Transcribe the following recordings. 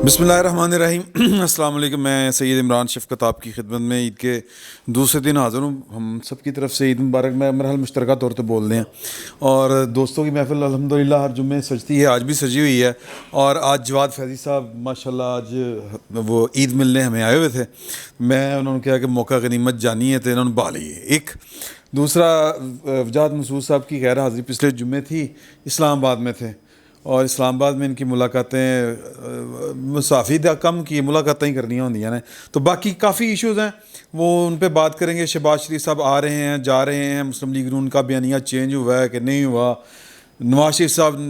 بسم اللہ الرحمن الرحیم۔ السلام علیکم، میں سید عمران شفقت آپ کی خدمت میں عید کے دوسرے دن حاضر ہوں۔ ہم سب کی طرف سے عید مبارک میں مرحل مشترکہ طور پہ بول دیں، اور دوستوں کی محفل الحمدللہ ہر جمعے سجتی ہے، آج بھی سجی ہوئی ہے۔ اور آج جواد فیضی صاحب ماشاءاللہ آج وہ عید ملنے ہمیں آئے ہوئے تھے۔ میں انہوں نے کہا کہ موقع غنیمت جانی ہے تو انہوں نے بھا لی ہے۔ ایک دوسرا وجاد مسعود صاحب کی غیر حاضری پچھلے جمعے تھی، اسلام آباد میں تھے، اور اسلام آباد میں ان کی ملاقاتیں مسافی کم کی ملاقاتیں ہی کرنی ہوندیاں نے، تو باقی کافی ایشوز ہیں وہ ان پہ بات کریں گے۔ شہباز شریف صاحب آ رہے ہیں، جا رہے ہیں، مسلم لیگ نون کا بیانیہ چینج ہوا ہے کہ نہیں ہوا، نواز شریف صاحب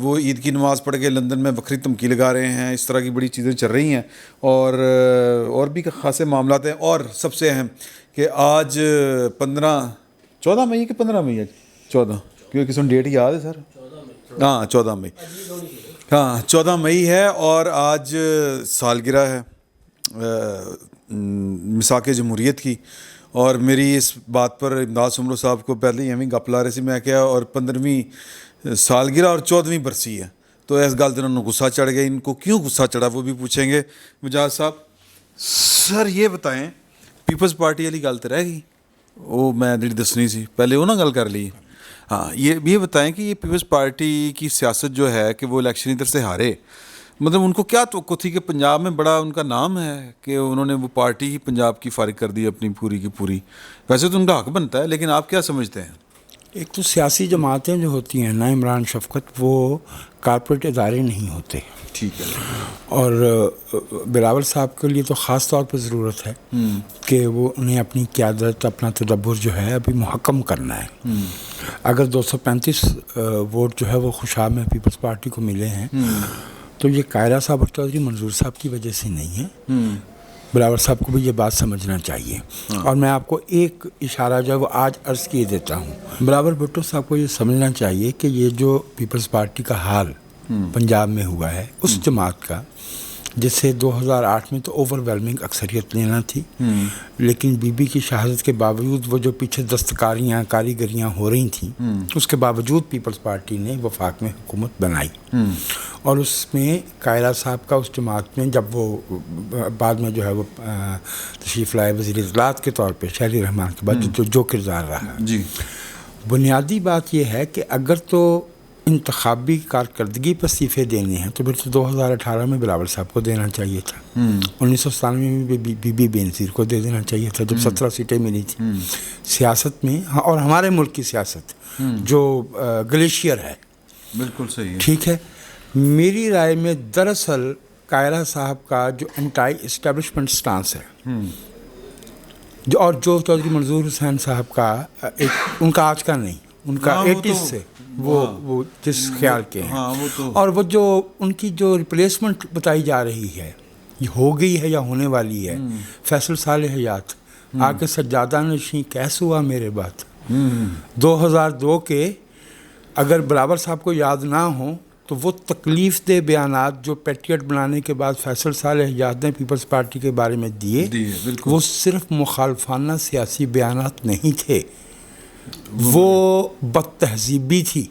وہ عید کی نماز پڑھ کے لندن میں وکری دھمکی لگا رہے ہیں، اس طرح کی بڑی چیزیں چل رہی ہیں، اور بھی خاصے معاملات ہیں۔ اور سب سے اہم کہ آج 14 مئی کہ 15 مئی ہے، 14 کیونکہ کسی ڈیٹ یاد ہے سر؟ ہاں 14 مئی، ہاں 14 مئی ہے، اور آج سالگرہ ہے مساق جمہوریت کی۔ اور میری اس بات پر امداد سمرو صاحب کو پہلے ہی ہمیں گپ لا رہے سی، میں کیا اور 15ویں سالگرہ اور 14ویں برسی ہے، تو اس گل انہوں نے غصہ چڑھ گیا۔ ان کو کیوں غصہ چڑھا وہ بھی پوچھیں گے وجاد صاحب۔ سر یہ بتائیں، پیپلز پارٹی والی گل تو رہ گئی، وہ میں جی دسنی سی پہلے وہ نہ گل کر لی۔ ہاں یہ بتائیں کہ یہ پیپلز پارٹی کی سیاست جو ہے کہ وہ الیکشن ادھر سے ہارے، مطلب ان کو کیا توقع تھی کہ پنجاب میں بڑا ان کا نام ہے کہ انہوں نے وہ پارٹی ہی پنجاب کی فارغ کر دی اپنی پوری کی پوری؟ ویسے تو ان کا حق بنتا ہے، لیکن آپ کیا سمجھتے ہیں؟ ایک تو سیاسی جماعتیں جو ہوتی ہیں نا عمران شفقت، وہ کارپوریٹ ادارے نہیں ہوتے، ٹھیک ہے، اور بلاول صاحب کے لیے تو خاص طور پہ ضرورت ہے کہ وہ انہیں اپنی قیادت، اپنا تدبر جو ہے ابھی محکم کرنا ہے۔ اگر 235 ووٹ جو ہے وہ خوشاب میں پیپلز پارٹی کو ملے ہیں تو یہ قائرہ صاحب اور چودھری منظور صاحب کی وجہ سے نہیں ہے، بلاول صاحب کو بھی یہ بات سمجھنا چاہیے۔ اور میں آپ کو ایک اشارہ جو ہے وہ آج عرض کیے دیتا ہوں، بلاول بھٹو صاحب کو یہ سمجھنا چاہیے کہ یہ جو پیپلز پارٹی کا حال پنجاب میں ہوا ہے، اس جماعت کا جس سے 2008 میں تو اوور ویلمنگ اکثریت لینا تھی، لیکن بی بی کی شہادت کے باوجود وہ جو پیچھے دستکاریاں کاریگریاں ہو رہی تھیں، اس کے باوجود پیپلز پارٹی نے وفاق میں حکومت بنائی، اور اس میں قائرہ صاحب کا اس جماعت میں جب وہ بعد میں جو ہے وہ تشریف لائے وزیر اطلاعات کے طور پہ شہری رحمان کے بعد جو کردار رہا، جی بنیادی بات یہ ہے کہ اگر تو انتخابی کارکردگی پر استعفے دینے ہیں تو پھر تو 2018 میں بلاول صاحب کو دینا چاہیے تھا، 1997 میں بی بی بینظیر کو دے دینا چاہیے تھا جب 17 سیٹیں ملی تھیں۔ سیاست میں اور ہمارے ملک کی سیاست جو گلیشیئر ہے، بالکل صحیح ہے، ٹھیک ہے۔ میری رائے میں دراصل قائرہ صاحب کا جو انٹائی اسٹیبلشمنٹ سٹانس ہے، اور جو چودھری منظور حسین صاحب کا ان کا آج کا نہیں، ان کا 80s سے وہ جس خیال کے ہیں، اور وہ جو ان کی جو ریپلیسمنٹ بتائی جا رہی ہے یہ ہو گئی ہے یا ہونے والی ہے، فیصل صالح حیات آ کے سجادہ نشیں کیس ہوا میرے بات، 2002 کے، اگر بلاول صاحب کو یاد نہ ہوں تو وہ تکلیف دہ بیانات جو پیٹریٹ بنانے کے بعد فیصل صالح حیات نے پیپلز پارٹی کے بارے میں دیے، وہ صرف مخالفانہ سیاسی بیانات نہیں تھے، وہ بد تہذیبی تھی،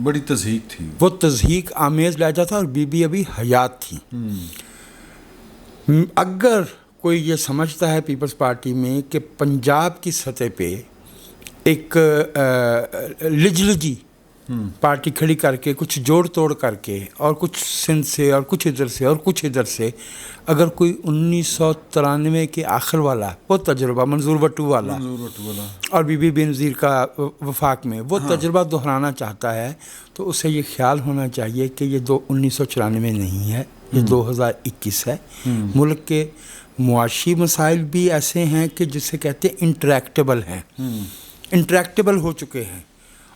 بڑی تضحیک تھی، وہ تضحیک آمیز لہجہ تھا، اور بی بی ابھی حیات تھی۔ اگر کوئی یہ سمجھتا ہے پیپلز پارٹی میں کہ پنجاب کی سطح پہ ایک لجلجی پارٹی کھڑی کر کے کچھ جوڑ توڑ کر کے اور کچھ سندھ سے اور کچھ ادھر سے اور کچھ ادھر سے، اگر کوئی 1993 کے آخر والا وہ تجربہ منظور وٹو والا اور بی بی بینظیر کا وفاق میں وہ تجربہ دہرانا چاہتا ہے تو اسے یہ خیال ہونا چاہیے کہ یہ 1994 نہیں ہے، یہ 2021 ہے۔ ملک کے معاشی مسائل بھی ایسے ہیں کہ جسے کہتے ہیں انٹریکٹیبل ہیں، انٹریکٹیبل ہو چکے ہیں،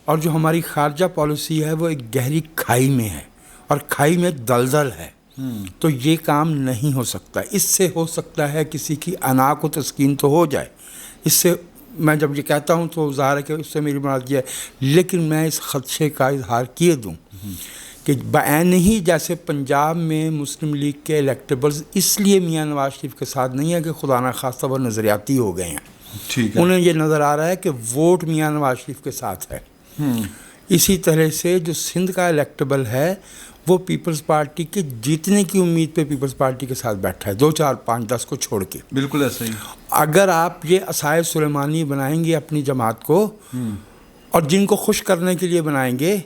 اور جو ہماری خارجہ پالیسی ہے وہ ایک گہری کھائی میں ہے، اور کھائی میں دلدل ہے، تو یہ کام نہیں ہو سکتا۔ اس سے ہو سکتا ہے کسی کی انا کو تسکین تو ہو جائے، اس سے میں جب یہ کہتا ہوں تو ظاہر ہے کہ اس سے میری مراد یہ ہے، لیکن میں اس خدشے کا اظہار کیے دوں کہ بعین ہی جیسے پنجاب میں مسلم لیگ کے الیکٹیبلز اس لیے میاں نواز شریف کے ساتھ نہیں ہے کہ خدا نخواستہ وہ نظریاتی ہو گئے ہیں، انہیں یہ نظر آ رہا ہے کہ ووٹ میاں نواز شریف کے ساتھ ہے۔ اسی طرح سے جو سندھ کا الیکٹیبل ہے وہ پیپلز پارٹی کے جیتنے کی امید پہ پیپلز پارٹی کے ساتھ بیٹھا ہے, 2 4 5 10 کو چھوڑ کے. بالکل ایسا ہی. اگر آپ یہ عصائے سلیمانی بنائیں گے اپنی جماعت کو اور جن کو خوش کرنے کے لیے بنائیں گے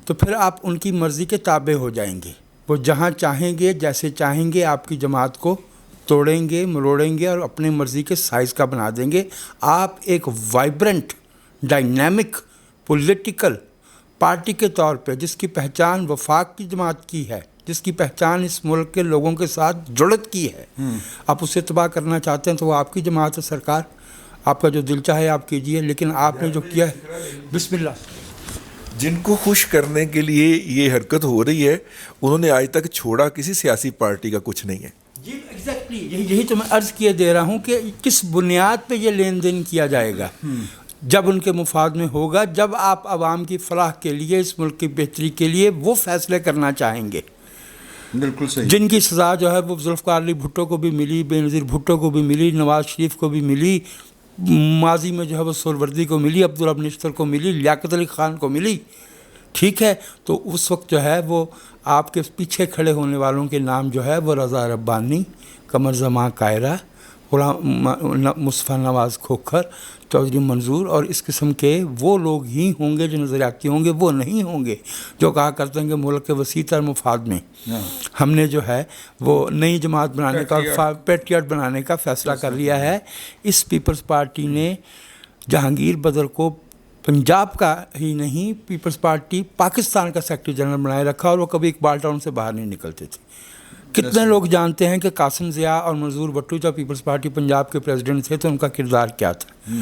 تو پھر آپ ان کی مرضی کے تابع ہو جائیں گے. وہ جہاں چاہیں گے جیسے چاہیں گے آپ کی جماعت کو توڑیں گے, مروڑیں گے اور اپنی مرضی کے سائز کا بنا دیں گے. آپ ایک وائبرنٹ ڈائنامک پولیٹیکل پارٹی کے طور پہ جس کی پہچان وفاق کی جماعت کی ہے, جس کی پہچان اس ملک کے لوگوں کے ساتھ جڑت کی ہے, آپ اسے تباہ کرنا چاہتے ہیں تو وہ آپ کی جماعت ہے. سرکار آپ کا جو دل چاہے آپ کیجئے, لیکن آپ نے جو کیا ہے بسم اللہ. جن کو خوش کرنے کے لیے یہ حرکت ہو رہی ہے انہوں نے آج تک چھوڑا کسی سیاسی پارٹی کا کچھ نہیں ہے. جی ایگزیکٹلی یہی تو میں عرض کیے دے رہا ہوں کہ کس بنیاد پہ یہ لین دین کیا جائے گا. جب ان کے مفاد میں ہوگا, جب آپ عوام کی فلاح کے لیے, اس ملک کی بہتری کے لیے وہ فیصلے کرنا چاہیں گے. بالکل صحیح. جن کی سزا جو ہے وہ ذوالفقار علی بھٹو کو بھی ملی, بے نظیر بھٹو کو بھی ملی, نواز شریف کو بھی ملی, ماضی میں جو ہے وہ سہروردی کو ملی, عبدالرب نشتر کو ملی, لیاقت علی خان کو ملی. ٹھیک ہے, تو اس وقت جو ہے وہ آپ کے پیچھے کھڑے ہونے والوں کے نام جو ہے وہ رضا ربانی, قمر زمان قاہرہ, غلام مصطفیٰ نواز کھوکھر, چودھری منظور اور اس قسم کے وہ لوگ ہی ہوں گے جو نظریاتی ہوں گے. وہ نہیں ہوں گے جو کہا کرتے ہیں کہ ملک کے وسیع تر مفاد میں ہم نے جو ہے وہ نئی جماعت بنانے کا, پیٹریاٹ بنانے کا فیصلہ کر لیا ہے. اس پیپلز پارٹی نے جہانگیر بدر کو پنجاب کا ہی نہیں, پیپلز پارٹی پاکستان کا سیکرٹری جنرل بنائے رکھا, اور وہ کبھی اقبال ٹاؤن سے باہر نہیں نکلتے تھے. کتنے لوگ جانتے ہیں کہ قاسم ضیاء اور منظور بھٹو جب پیپلز پارٹی پنجاب کے پریزیڈنٹ تھے تو ان کا کردار کیا تھا؟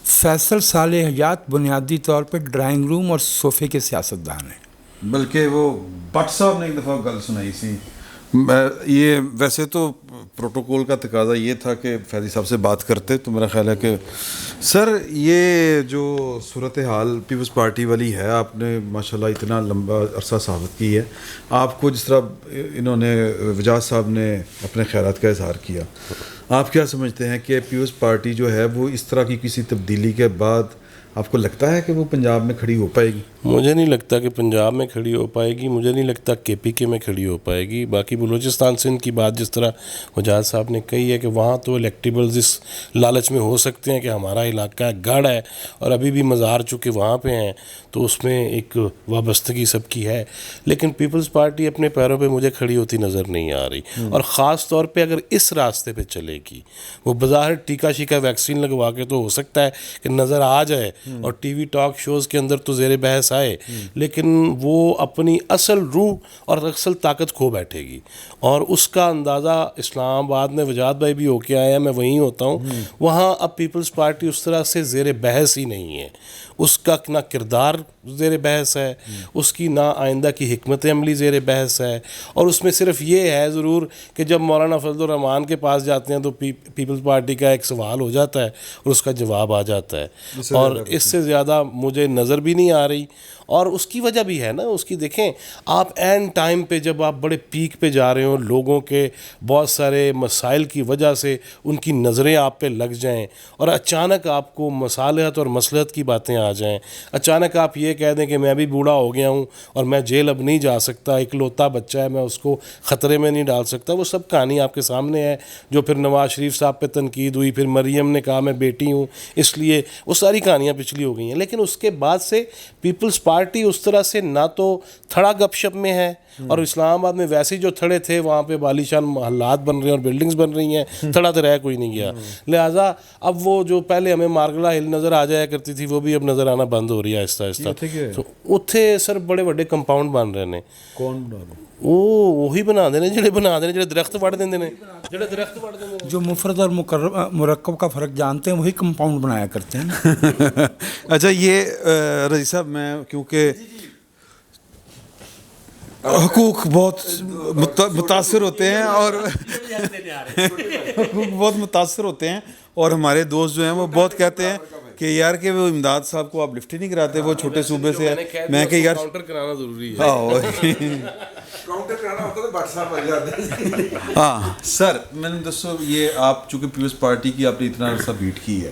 فیصل صالح حیات بنیادی طور پہ ڈرائنگ روم اور صوفے کے سیاستدان ہیں. بلکہ وہ بٹ صاحب نے ایک دفعہ گل سنائی سی, یہ ویسے تو پروٹوکول کا تقاضا یہ تھا کہ فیضی صاحب سے بات کرتے, تو میرا خیال ہے کہ سر یہ جو صورتحال پیپلز پارٹی والی ہے, آپ نے ماشاءاللہ اتنا لمبا عرصہ ثابت کی ہے. آپ کو جس طرح انہوں نے وجاہت صاحب نے اپنے خیالات کا اظہار کیا, آپ کیا سمجھتے ہیں کہ پیپلز پارٹی جو ہے وہ اس طرح کی کسی تبدیلی کے بعد آپ کو لگتا ہے کہ وہ پنجاب میں کھڑی ہو پائے گی؟ مجھے نہیں لگتا کہ پنجاب میں کھڑی ہو پائے گی, مجھے نہیں لگتا کے پی کے میں کھڑی ہو پائے گی. باقی بلوچستان سندھ کی بات جس طرح وجاہت صاحب نے کہی ہے کہ وہاں تو الیکٹیبلز اس لالچ میں ہو سکتے ہیں کہ ہمارا علاقہ گڑھ ہے اور ابھی بھی مزار چونکہ وہاں پہ ہیں تو اس میں ایک وابستگی سب کی ہے, لیکن پیپلز پارٹی اپنے پیروں پہ مجھے کھڑی ہوتی نظر نہیں آ رہی. اور خاص طور پہ اگر اس راستے پہ چلے گی, وہ بظاہر ٹیکا شیکا ویکسین لگوا کے تو ہو سکتا ہے کہ نظر آ جائے اور ٹی وی ٹاک شوز کے اندر تو زیر بحث آئے, لیکن وہ اپنی اصل روح اور اصل طاقت کھو بیٹھے گی. اور اس کا اندازہ اسلام آباد میں وجاہت بھائی بھی ہو کے آئے ہیں, میں وہیں ہوتا ہوں, وہاں اب پیپلز پارٹی اس طرح سے زیر بحث ہی نہیں ہے. اس کا نہ کردار زیر بحث ہے, اس کی نہ آئندہ کی حکمت عملی زیر بحث ہے, اور اس میں صرف یہ ہے ضرور کہ جب مولانا فضل الرحمان کے پاس جاتے ہیں تو پیپلز پارٹی کا ایک سوال ہو جاتا ہے اور اس کا جواب آ جاتا ہے, اور اس سے زیادہ مجھے نظر بھی نہیں آ رہی. اور اس کی وجہ بھی ہے نا, اس کی دیکھیں آپ اینڈ ٹائم پہ جب آپ بڑے پیک پہ جا رہے ہو, لوگوں کے بہت سارے مسائل کی وجہ سے ان کی نظریں آپ پہ لگ جائیں اور اچانک آپ کو مصالحت اور مصلحت کی باتیں آ جائیں, اچانک آپ یہ کہہ دیں کہ میں بھی بوڑھا ہو گیا ہوں اور میں جیل اب نہیں جا سکتا, اکلوتا بچہ ہے میں اس کو خطرے میں نہیں ڈال سکتا. وہ سب کہانی آپ کے سامنے ہے, جو پھر نواز شریف صاحب پہ تنقید ہوئی, پھر مریم نے کہا میں بیٹی ہوں اس لیے, وہ ساری کہانیاں پچھلی ہو گئی ہیں. لیکن اس کے بعد سے پیپلز پارٹی اس طرح سے نہ تو تھڑا گپ شپ میں ہے, اور اسلام آباد میں ویسے جو تھڑے تھے وہاں پہ بالیشان محلات بن رہے ہیں اور بلڈنگز بن رہی ہیں, تھڑا تو رہ کوئی نہیں گیا. لہٰذا اب وہ جو پہلے ہمیں مارگلا ہل نظر آ جایا کرتی تھی وہ بھی اب نظر آنا بند ہو رہی ہے آہستہ آہستہ. تو اتھے سر بڑے بڑے کمپاؤنڈ بن رہے ہیں. کون بنا رہے؟ وہی بنا دینے جڑے بنا دینے جڑے درخت وڑ دیندے نے, جڑے درخت وڑ دیندے نے. جو مفرد اور مرکب کا فرق جانتے ہیں وہی کمپاؤنڈ بنایا کرتے ہیں نا. اچھا یہ رضی صاحب, میں کیونکہ حقوق بہت متاثر ہوتے ہیں اور حقوق بہت متاثر ہوتے ہیں, اور ہمارے دوست جو ہیں وہ بہت کہتے ہیں کہ یار کہ وہ امداد صاحب کو آپ لفٹ ہی نہیں کراتے, وہ چھوٹے صوبے سے ہیں. میں کہ یار کاؤنٹر کرانا ضروری ہے. کاؤنٹر کرانا ہوتا تو بٹ صاحب بن جاتے. ہاں سر, میں نے دوستو یہ آپ چونکہ پیپلز پارٹی کی آپ نے اتنا عرصہ بیٹ کی ہے,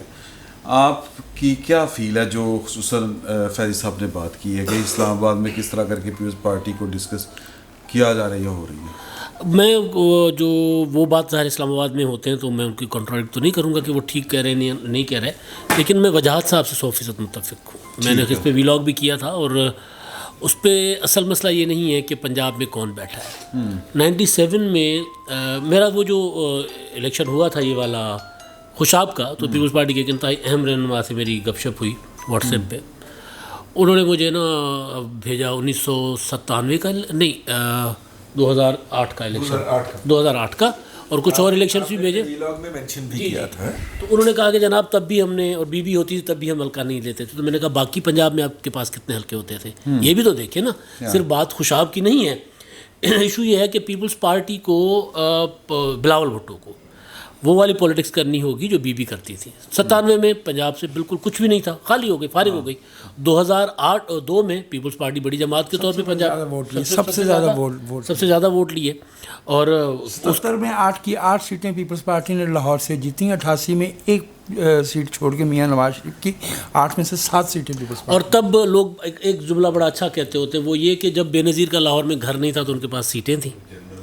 آپ کی کیا فیل ہے جو خصوصاً فیضی صاحب نے بات کی ہے کہ اسلام آباد میں کس طرح کر کے پیپلز پارٹی کو ڈسکس کیا جا رہی ہے ہو رہی ہے؟ میں جو وہ بات ظاہر اسلام آباد میں ہوتے ہیں تو میں ان کی کنٹراڈکٹ تو نہیں کروں گا کہ وہ ٹھیک کہہ رہے ہیں نہیں کہہ رہے، لیکن میں وجاہت صاحب سے 100% متفق ہوں. میں نے اس پہ ویلاگ بھی کیا تھا، اور اس پہ اصل مسئلہ یہ نہیں ہے کہ پنجاب میں کون بیٹھا ہے. 97 میں میرا وہ جو الیکشن ہوا تھا یہ والا خوشاب کا، تو پیپلز پارٹی کے ایک انتہائی اہم رہنما سے میری گپ شپ ہوئی واٹس ایپ پہ. انہوں نے مجھے نا بھیجا 1997 کا نہیں 2008 کا الیکشن، 2008 کا، اور کچھ اور الیکشنس بھی بھیجے. ویلاگ میں مینشن بھی کیا تھا. تو انہوں نے کہا کہ جناب تب بھی ہم نے، اور بی ہوتی تھی تب بھی ہم حلقہ نہیں لیتے تھے. تو میں نے کہا باقی پنجاب میں آپ کے پاس کتنے حلقے ہوتے تھے، یہ بھی تو دیکھیں نا. صرف بات خوشاب کی نہیں ہے، ایشو یہ ہے کہ پیپلز پارٹی کو بلاول بھٹو کو وہ والی پولیٹکس کرنی ہوگی جو بی کرتی تھی. 97 میں پنجاب سے بالکل کچھ بھی نہیں تھا، خالی ہو گئی، فارغ ہو گئی. 2008-2 میں پیپلز پارٹی بڑی جماعت کے طور پہ پنجاب سب سے زیادہ ووٹ لیے. اور 70 میں 8 سیٹیں پیپلز پارٹی نے لاہور سے جیتی. 88 میں ایک سیٹ چھوڑ کے میاں نواز شریف کی 8 میں سے 7 سیٹیں پیپلز پارٹی. اور تب لوگ ایک جملہ بڑا اچھا کہتے ہوتے، وہ یہ کہ جب بے نظیر کا لاہور میں گھر نہیں تھا تو ان کے پاس سیٹیں تھیں.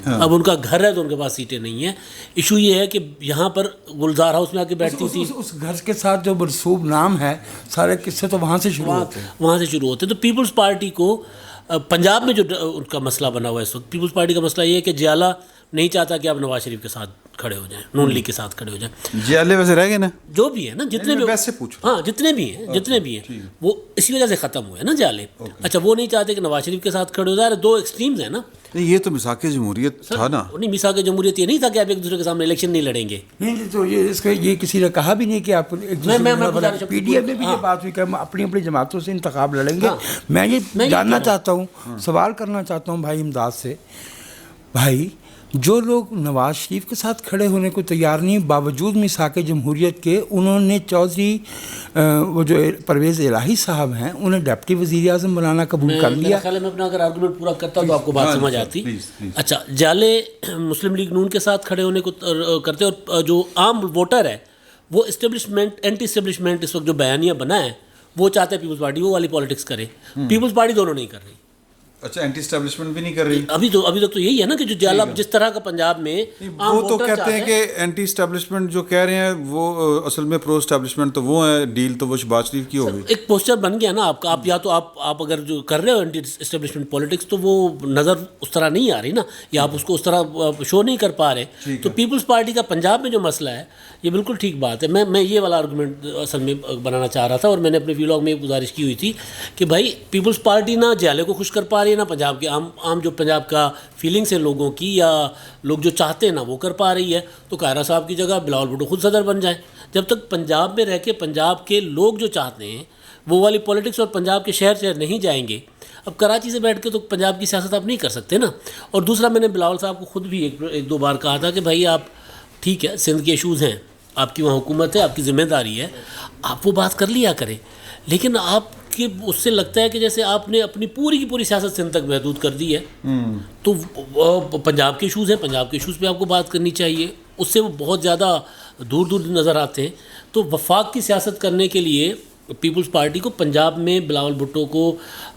اب ان کا گھر ہے تو ان کے پاس سیٹیں نہیں ہیں. ایشو یہ ہے کہ یہاں پر گلزار ہاؤس میں آ کے بیٹھتی تھی. اس گھر کے ساتھ جو منسوب نام ہے سارے قصے تو وہاں سے شروع ہوتے ہیں. تو پیپلز پارٹی کو پنجاب میں جو ان کا مسئلہ بنا ہوا ہے اس وقت، پیپلز پارٹی کا مسئلہ یہ ہے کہ جیالہ نہیں چاہتا کہ آپ نواز شریف کے ساتھ کھڑے ہو جائیں، نون لیگ کے ساتھ کھڑے ہو جائیں. جیالے ویسے رہ گئے نا، جو بھی ہے نا، جتنے بھی ویسے پوچھ، ہاں جتنے بھی ہیں وہ اسی وجہ سے ختم ہوئے نا جالے. اچھا وہ نہیں چاہتے کہ نواز شریف کے ساتھ کھڑے ہو جائے. دو ایکسٹریمز ہیں نا. یہ تو مساق جمہوریت تھا نا. نہیں، مساق جمہوریت یہ نہیں تھا کہ آپ ایک دوسرے کے سامنے الیکشن نہیں لڑیں گے. نہیں تو یہ کسی نے کہا بھی نہیں کہ آپ پی ڈی ایم میں بھی یہ بات ہوئی کہ ہم اپنی جماعتوں سے انتخاب لڑیں گے. میں یہ جاننا چاہتا ہوں، سوال کرنا چاہتا ہوں بھائی امداد سے، بھائی جو لوگ نواز شریف کے ساتھ کھڑے ہونے کو تیار نہیں، باوجود میثاق جمہوریت کے انہوں نے چودھری وہ جو پرویز الہی صاحب ہیں انہیں ڈپٹی وزیر اعظم بنانا قبول کر لیا. خیال ہے میں اپنا اگر آرگومنٹ پورا کرتا تو آپ کو بات سمجھ آتی. اچھا جالے مسلم لیگ نون کے ساتھ کھڑے ہونے کو کرتے، اور جو عام ووٹر ہے وہ اسٹیبلشمنٹ اینٹی اسٹیبلشمنٹ اس وقت جو بیانیہ بنا ہے وہ چاہتے ہیں پیپلز پارٹی وہ والی پالیٹکس کرے. پیپلز پارٹی دونوں نہیں کر رہی. اچھا اینٹی اسٹیبلشمنٹ بھی نہیں کر رہی ابھی تک تو یہی ہے نا کہ جو جالا جس طرح کا پنجاب میں وہ تو کہتے ہیں کہ اینٹی اسٹیبلشمنٹ جو کہہ رہے ہیں وہ اصل میں پرو اسٹیبلشمنٹ تو وہ ہے، ڈیل تو وہ شہباز شریف کی ہوگی. ایک پوسچر بن گیا نا آپ کا. آپ یا تو آپ اگر جو کر رہے ہو اینٹی اسٹیبلشمنٹ پالیٹکس تو وہ نظر اس طرح نہیں آ رہی نا، یا آپ اس کو اس طرح شو نہیں کر پا رہے. تو پیپلز پارٹی کا پنجاب میں جو مسئلہ ہے یہ بالکل ٹھیک بات ہے. میں یہ والا آرگومنٹ اصل میں بنانا چاہ رہا تھا، اور میں نے اپنے ویلاگ میں ایک گزارش کی ہوئی تھی کہ بھائی پیپلز پارٹی نہ جیالے کو خوش کر پا رہی ہے، نہ پنجاب کے عام جو پنجاب کا فیلنگس ہیں لوگوں کی یا لوگ جو چاہتے ہیں نا وہ کر پا رہی ہے. تو قاہرہ صاحب کی جگہ بلاول بھٹو خود صدر بن جائیں. جب تک پنجاب میں رہ کے پنجاب کے لوگ جو چاہتے ہیں وہ والی پولیٹکس اور پنجاب کے شہر نہیں جائیں گے. اب کراچی سے بیٹھ کے تو پنجاب کی سیاست آپ نہیں کر سکتے نا. اور دوسرا میں نے بلاول صاحب کو خود بھی ایک دو بار کہا تھا کہ بھائی آپ ٹھیک ہے سندھ کے ایشوز ہیں، آپ کی وہاں حکومت ہے، آپ کی ذمہ داری ہے، آپ وہ بات کر لیا کریں، لیکن آپ کہ اس سے لگتا ہے کہ جیسے آپ نے اپنی پوری کی پوری سیاست سندھ تک محدود کر دی ہے. تو پنجاب کے ایشوز ہیں، پنجاب کے ایشوز پہ آپ کو بات کرنی چاہیے. اس سے وہ بہت زیادہ دور نظر آتے ہیں. تو وفاق کی سیاست کرنے کے لیے پیپلز پارٹی کو پنجاب میں بلاول بھٹو کو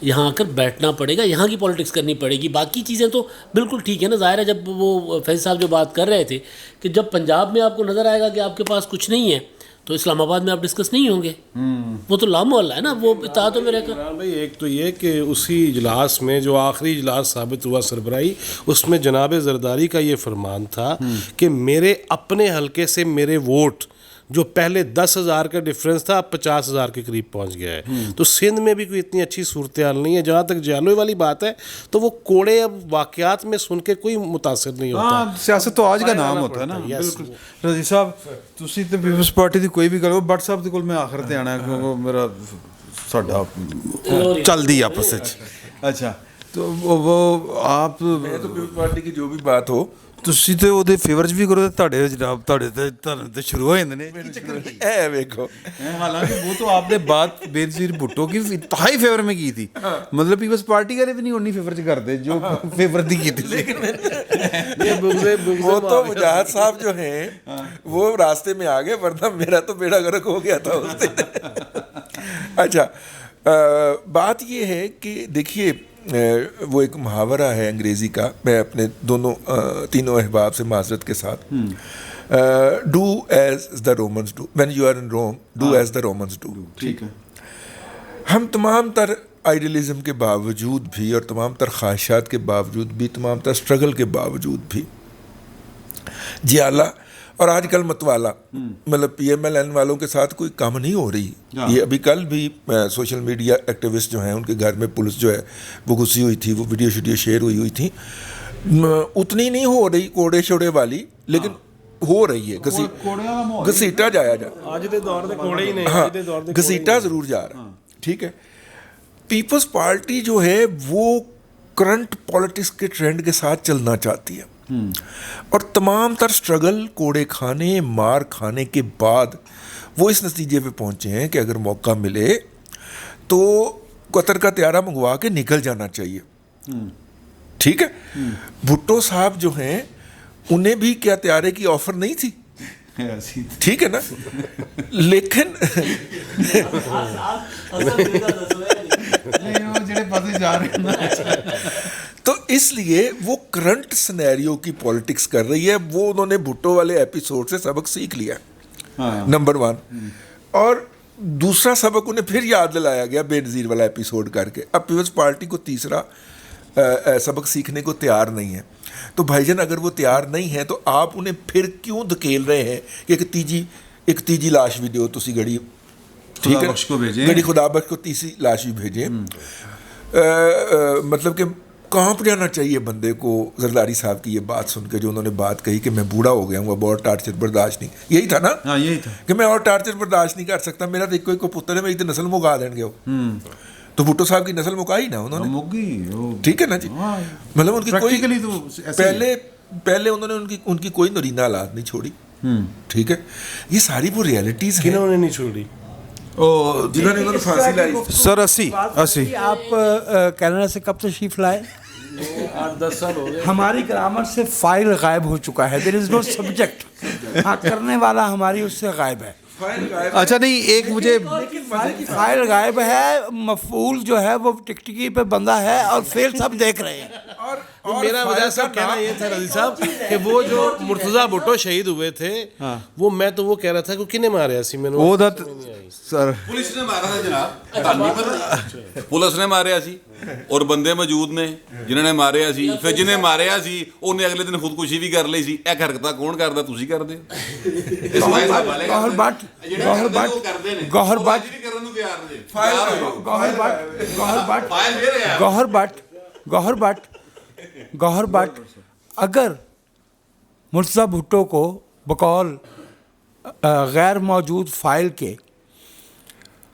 یہاں آ کر بیٹھنا پڑے گا، یہاں کی پالیٹکس کرنی پڑے گی. باقی چیزیں تو بالکل ٹھیک ہے نا. ظاہر ہے جب وہ فیض صاحب جو بات کر رہے تھے کہ جب پنجاب میں آپ کو نظر آئے گا کہ آپ کے پاس کچھ نہیں ہے تو اسلام آباد میں آپ ڈسکس نہیں ہوں گے. وہ تو لامحلہ ہے نا، وہ اتحادوں میں رہ کر. بھائی ایک تو یہ کہ اسی اجلاس میں جو آخری اجلاس ثابت ہوا سربراہی، اس میں جناب زرداری کا یہ فرمان تھا کہ میرے اپنے حلقے سے میرے ووٹ جو پہلے 10,000 کا ڈفرینس تھا اب 50,000 کے قریب پہنچ گیا ہے. تو سندھ میں بھی کوئی اتنی اچھی صورتحال نہیں ہے. جہاں تک جالوئی والی بات ہے تو وہ کوڑے اب واقعات میں سن کے کوئی متاثر نہیں ہوتا. سیاست تو آج کا نام ہوتا ہے نا. بالکل رضی صاحب تسی تے پیپلز پارٹی دی کوئی بھی گل بٹ صاحب دے کول میں آخر تے آنا کیونکہ میرا ساڈا چل دی آپس وچ. اچھا تو وہ آپ میں تو پیپلز پارٹی کی جو بھی بات ہو ਤੁਸੀਂ ਤੇ ਉਹਦੇ ਫੇਵਰ 'ਚ ਵੀ ਕਰੋ ਤੇ ਤੁਹਾਡੇ ਜਨਾਬ ਤੁਹਾਡੇ ਤੇ ਸ਼ੁਰੂ ਹੋ ਜਾਂਦੇ ਨੇ اے دیکھو. حالانکہ وہ تو آپ نے بات بینظیر بھٹو کی انتہائی فیور میں کی تھی. مطلب پیپلز پارٹی والے بھی نہیں اونی فیور 'چ کرتے جو فیور دی کی تھی. وہ تو مجاہد صاحب جو ہیں وہ راستے میں آ گئے، ورنہ میرا تو بیڑا غرق ہو گیا تھا اس دن. اچھا بات یہ ہے کہ دیکھیے وہ ایک محاورہ ہے انگریزی کا، میں اپنے تینوں احباب سے معذرت کے ساتھ، do as the Romans do, when you are in Rome do as the Romans do. ٹھیک ہے. ہم تمام تر آئیڈیلزم کے باوجود بھی اور تمام تر خواہشات کے باوجود بھی، تمام تر اسٹرگل کے باوجود بھی جیالہ اور آج کل متوالا مطلب پی ایم ایل این والوں کے ساتھ کوئی کام نہیں ہو رہی. یہ ابھی کل بھی سوشل میڈیا ایکٹیوسٹ جو ہیں ان کے گھر میں پولیس جو ہے وہ گھسی ہوئی تھی، وہ ویڈیو شیئر ہوئی تھی. اتنی نہیں ہو رہی کوڑے شوڑے والی، لیکن ہو رہی ہے، گھسیٹا جایا جا ہاں گھسیٹا ضرور جا رہا. ٹھیک ہے. پیپلز پارٹی جو ہے وہ کرنٹ پالیٹکس کے ٹرینڈ کے ساتھ چلنا چاہتی ہے، اور تمام تر اسٹرگل، کوڑے کھانے، مار کھانے کے بعد وہ اس نتیجے پہ پہنچے ہیں کہ اگر موقع ملے تو قطر کا طیارہ منگوا کے نکل جانا چاہیے. ٹھیک ہے. بھٹو صاحب جو ہیں انہیں بھی کیا طیارے کی آفر نہیں تھی؟ ٹھیک ہے نا. لیکن تو اس لیے وہ کرنٹ سنیریو کی پولیٹکس کر رہی ہے. وہ انہوں نے بھٹو والے ایپیسوڈ سے سبق سیکھ لیا نمبر 1، اور دوسرا سبق انہیں پھر یاد دلایا گیا بے نظیر والا ایپیسوڈ کر کے. اب پیپلز پارٹی کو تیسرا سبق سیکھنے کو تیار نہیں ہے. تو بھائی جان اگر وہ تیار نہیں ہے تو آپ انہیں پھر کیوں دھکیل رہے ہیں کہ ایک تیجی لاش بھی دیو تسی گڑی، ٹھیک ہے، گڑی خدا بخش کو تیسری لاش بھی بھیجیں. مطلب کہ کانپ جانا چاہیے بندے کو زرداری صاحب کی یہ بات سن کے، جو انہوں نے بات کہی کہ میں بوڑھا ہو گیا ہوں، اب اور ٹارچر برداشت نہیں. یہی تھا نا؟ ہاں یہی تھا کہ میں اور ٹارچر برداشت نہیں کر سکتا، میرا تو ایک پتر ہے، میری تو نسل مکا دیں گے. تو بھٹو صاحب کی نسل مکائی نا انہوں نے، ٹھیک ہے نا جی. مطلب ان کی کوئی پہلے انہوں نے ان کی کوئی نرینہ اولاد نہیں چھوڑی. ٹھیک ہے. یہ ساری وہ ریئلٹیز ہیں. انہوں نے نہیں چھوڑی جنہوں نے پھانسی لائی. سر 80 آپ کینیڈا سے کب تشریف لائے؟ 8-10 سال ہو گئے. ہماری گرامر سے فائل غائب ہو چکا ہے. دیر از نو سبجیکٹ. ہاں کرنے والا ہماری اس سے غائب ہے. اچھا نہیں، ایک مجھے فائل غائب ہے، مفعول جو ہے وہ ٹکٹکی پہ بندہ ہے اور فیل سب دیکھ رہے ہیں. میرا وجہ صاحب کہنا یہ تھا رضی صاحب کہ وہ جو مرتضیٰ بھٹو شہید ہوئے تھے وہ کہہ رہا تھا کہ کنے مارے سی میں سر پولیس نے مارا تھا جناب، پولیس نے ماریا سی اور بندے موجود نے جنہوں نے ماریا سی. پھر جنہیں ماریا سی انہیں اگلے دن خودکشی بھی کر لی سی. ایک حرکت کون کرتا؟ تسی کرتے. گوہر بٹ اگر مرتضیٰ بھٹو کو بقول غیر موجود فائل کے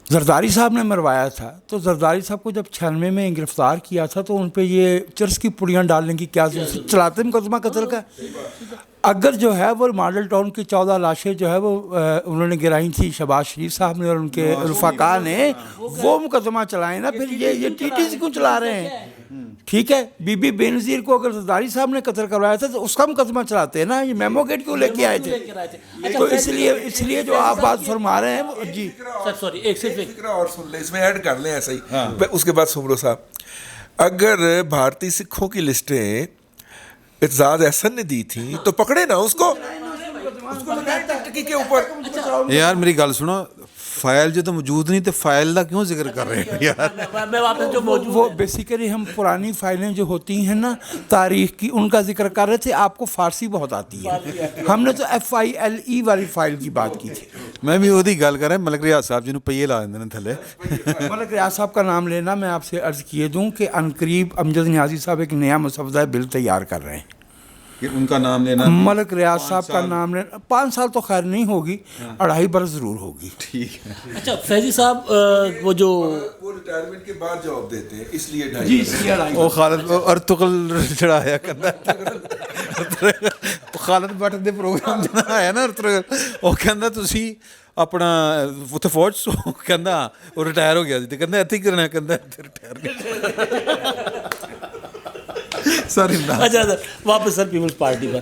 زرداری صاحب نے مروایا تھا، تو زرداری صاحب کو جب 96 میں گرفتار کیا تھا تو ان پہ یہ چرس کی پڑیاں ڈالنے کی کیا ضرورت؟ چلاتے مقدمہ قتل کا. اگر جو ہے وہ ماڈل ٹاؤن کی 14 لاشیں جو ہے وہ انہوں نے گرائی تھی شہباز شریف صاحب نے اور ان کے رفقا نے، وہ مقدمہ چلائیں نا. پھر یہ ٹی ٹی سی کیوں چلا رہے ہیں؟ ٹھیک ہے. بی بی بے نظیر کو اگر زرداری صاحب نے قتل کروایا تھا تو اس کا مقدمہ چلاتے ہیں نا. یہ میمو گیٹ کیوں لے کے آئے تھے؟ تو اس لیے جو آپ بات فرما رہے ہیں جی سوری ایک فکر اور سن لیں، اس میں ایڈ کر لیں ایسا ہی. اس کے بعد سمرو صاحب، اگر بھارتی سکھوں کی لسٹیں اعزاز احسن نے دی تھیں تو پکڑے نا اس کو کے اوپر. یار میری گل سنو، فائل جو تو موجود نہیں تو فائل کا کیوں ذکر کر رہے ہیں یار؟ میں واپس جو موجود وہ بیسیکلی ہم پرانی فائلیں جو ہوتی ہیں نا تاریخ کی، ان کا ذکر کر رہے تھے. آپ کو فارسی بہت آتی ہے، ہم نے تو FILE والی فائل کی بات کی تھی. میں بھی وہی گل کر رہا. ملک ریاض صاحب جنہوں پہیے لا دیں تھلے. ملک ریاض صاحب کا نام لینا، میں آپ سے عرض کیے دوں کہ عنقریب امجد نیازی صاحب ایک نیا مسودہ بل تیار کر رہے ہیں. ان کا نام لینا، ملک ریاض صاحب کا نام لینا 5 سال تو خیر نہیں ہوگی، 2.5 برس ضرور ہوگی. ٹھیک ہے. اچھا فیضی صاحب وہ جو وہ ریٹائرمنٹ کے بعد جواب دیتے ہیں، اس لیے جی وہ خالد ارتقل چڑھایا کرتا خالد بٹ دے پروگرام جنا آیا نا ارتقل، وہ کہندا تسی اپنا اتنے فوج سو کہندا وہ ریٹائر ہو گیا جی، کہندا اتنے ہی کرنا، کہندا اتنے ریٹائر. اچھا سر واپس سر پیپلز پارٹی پر.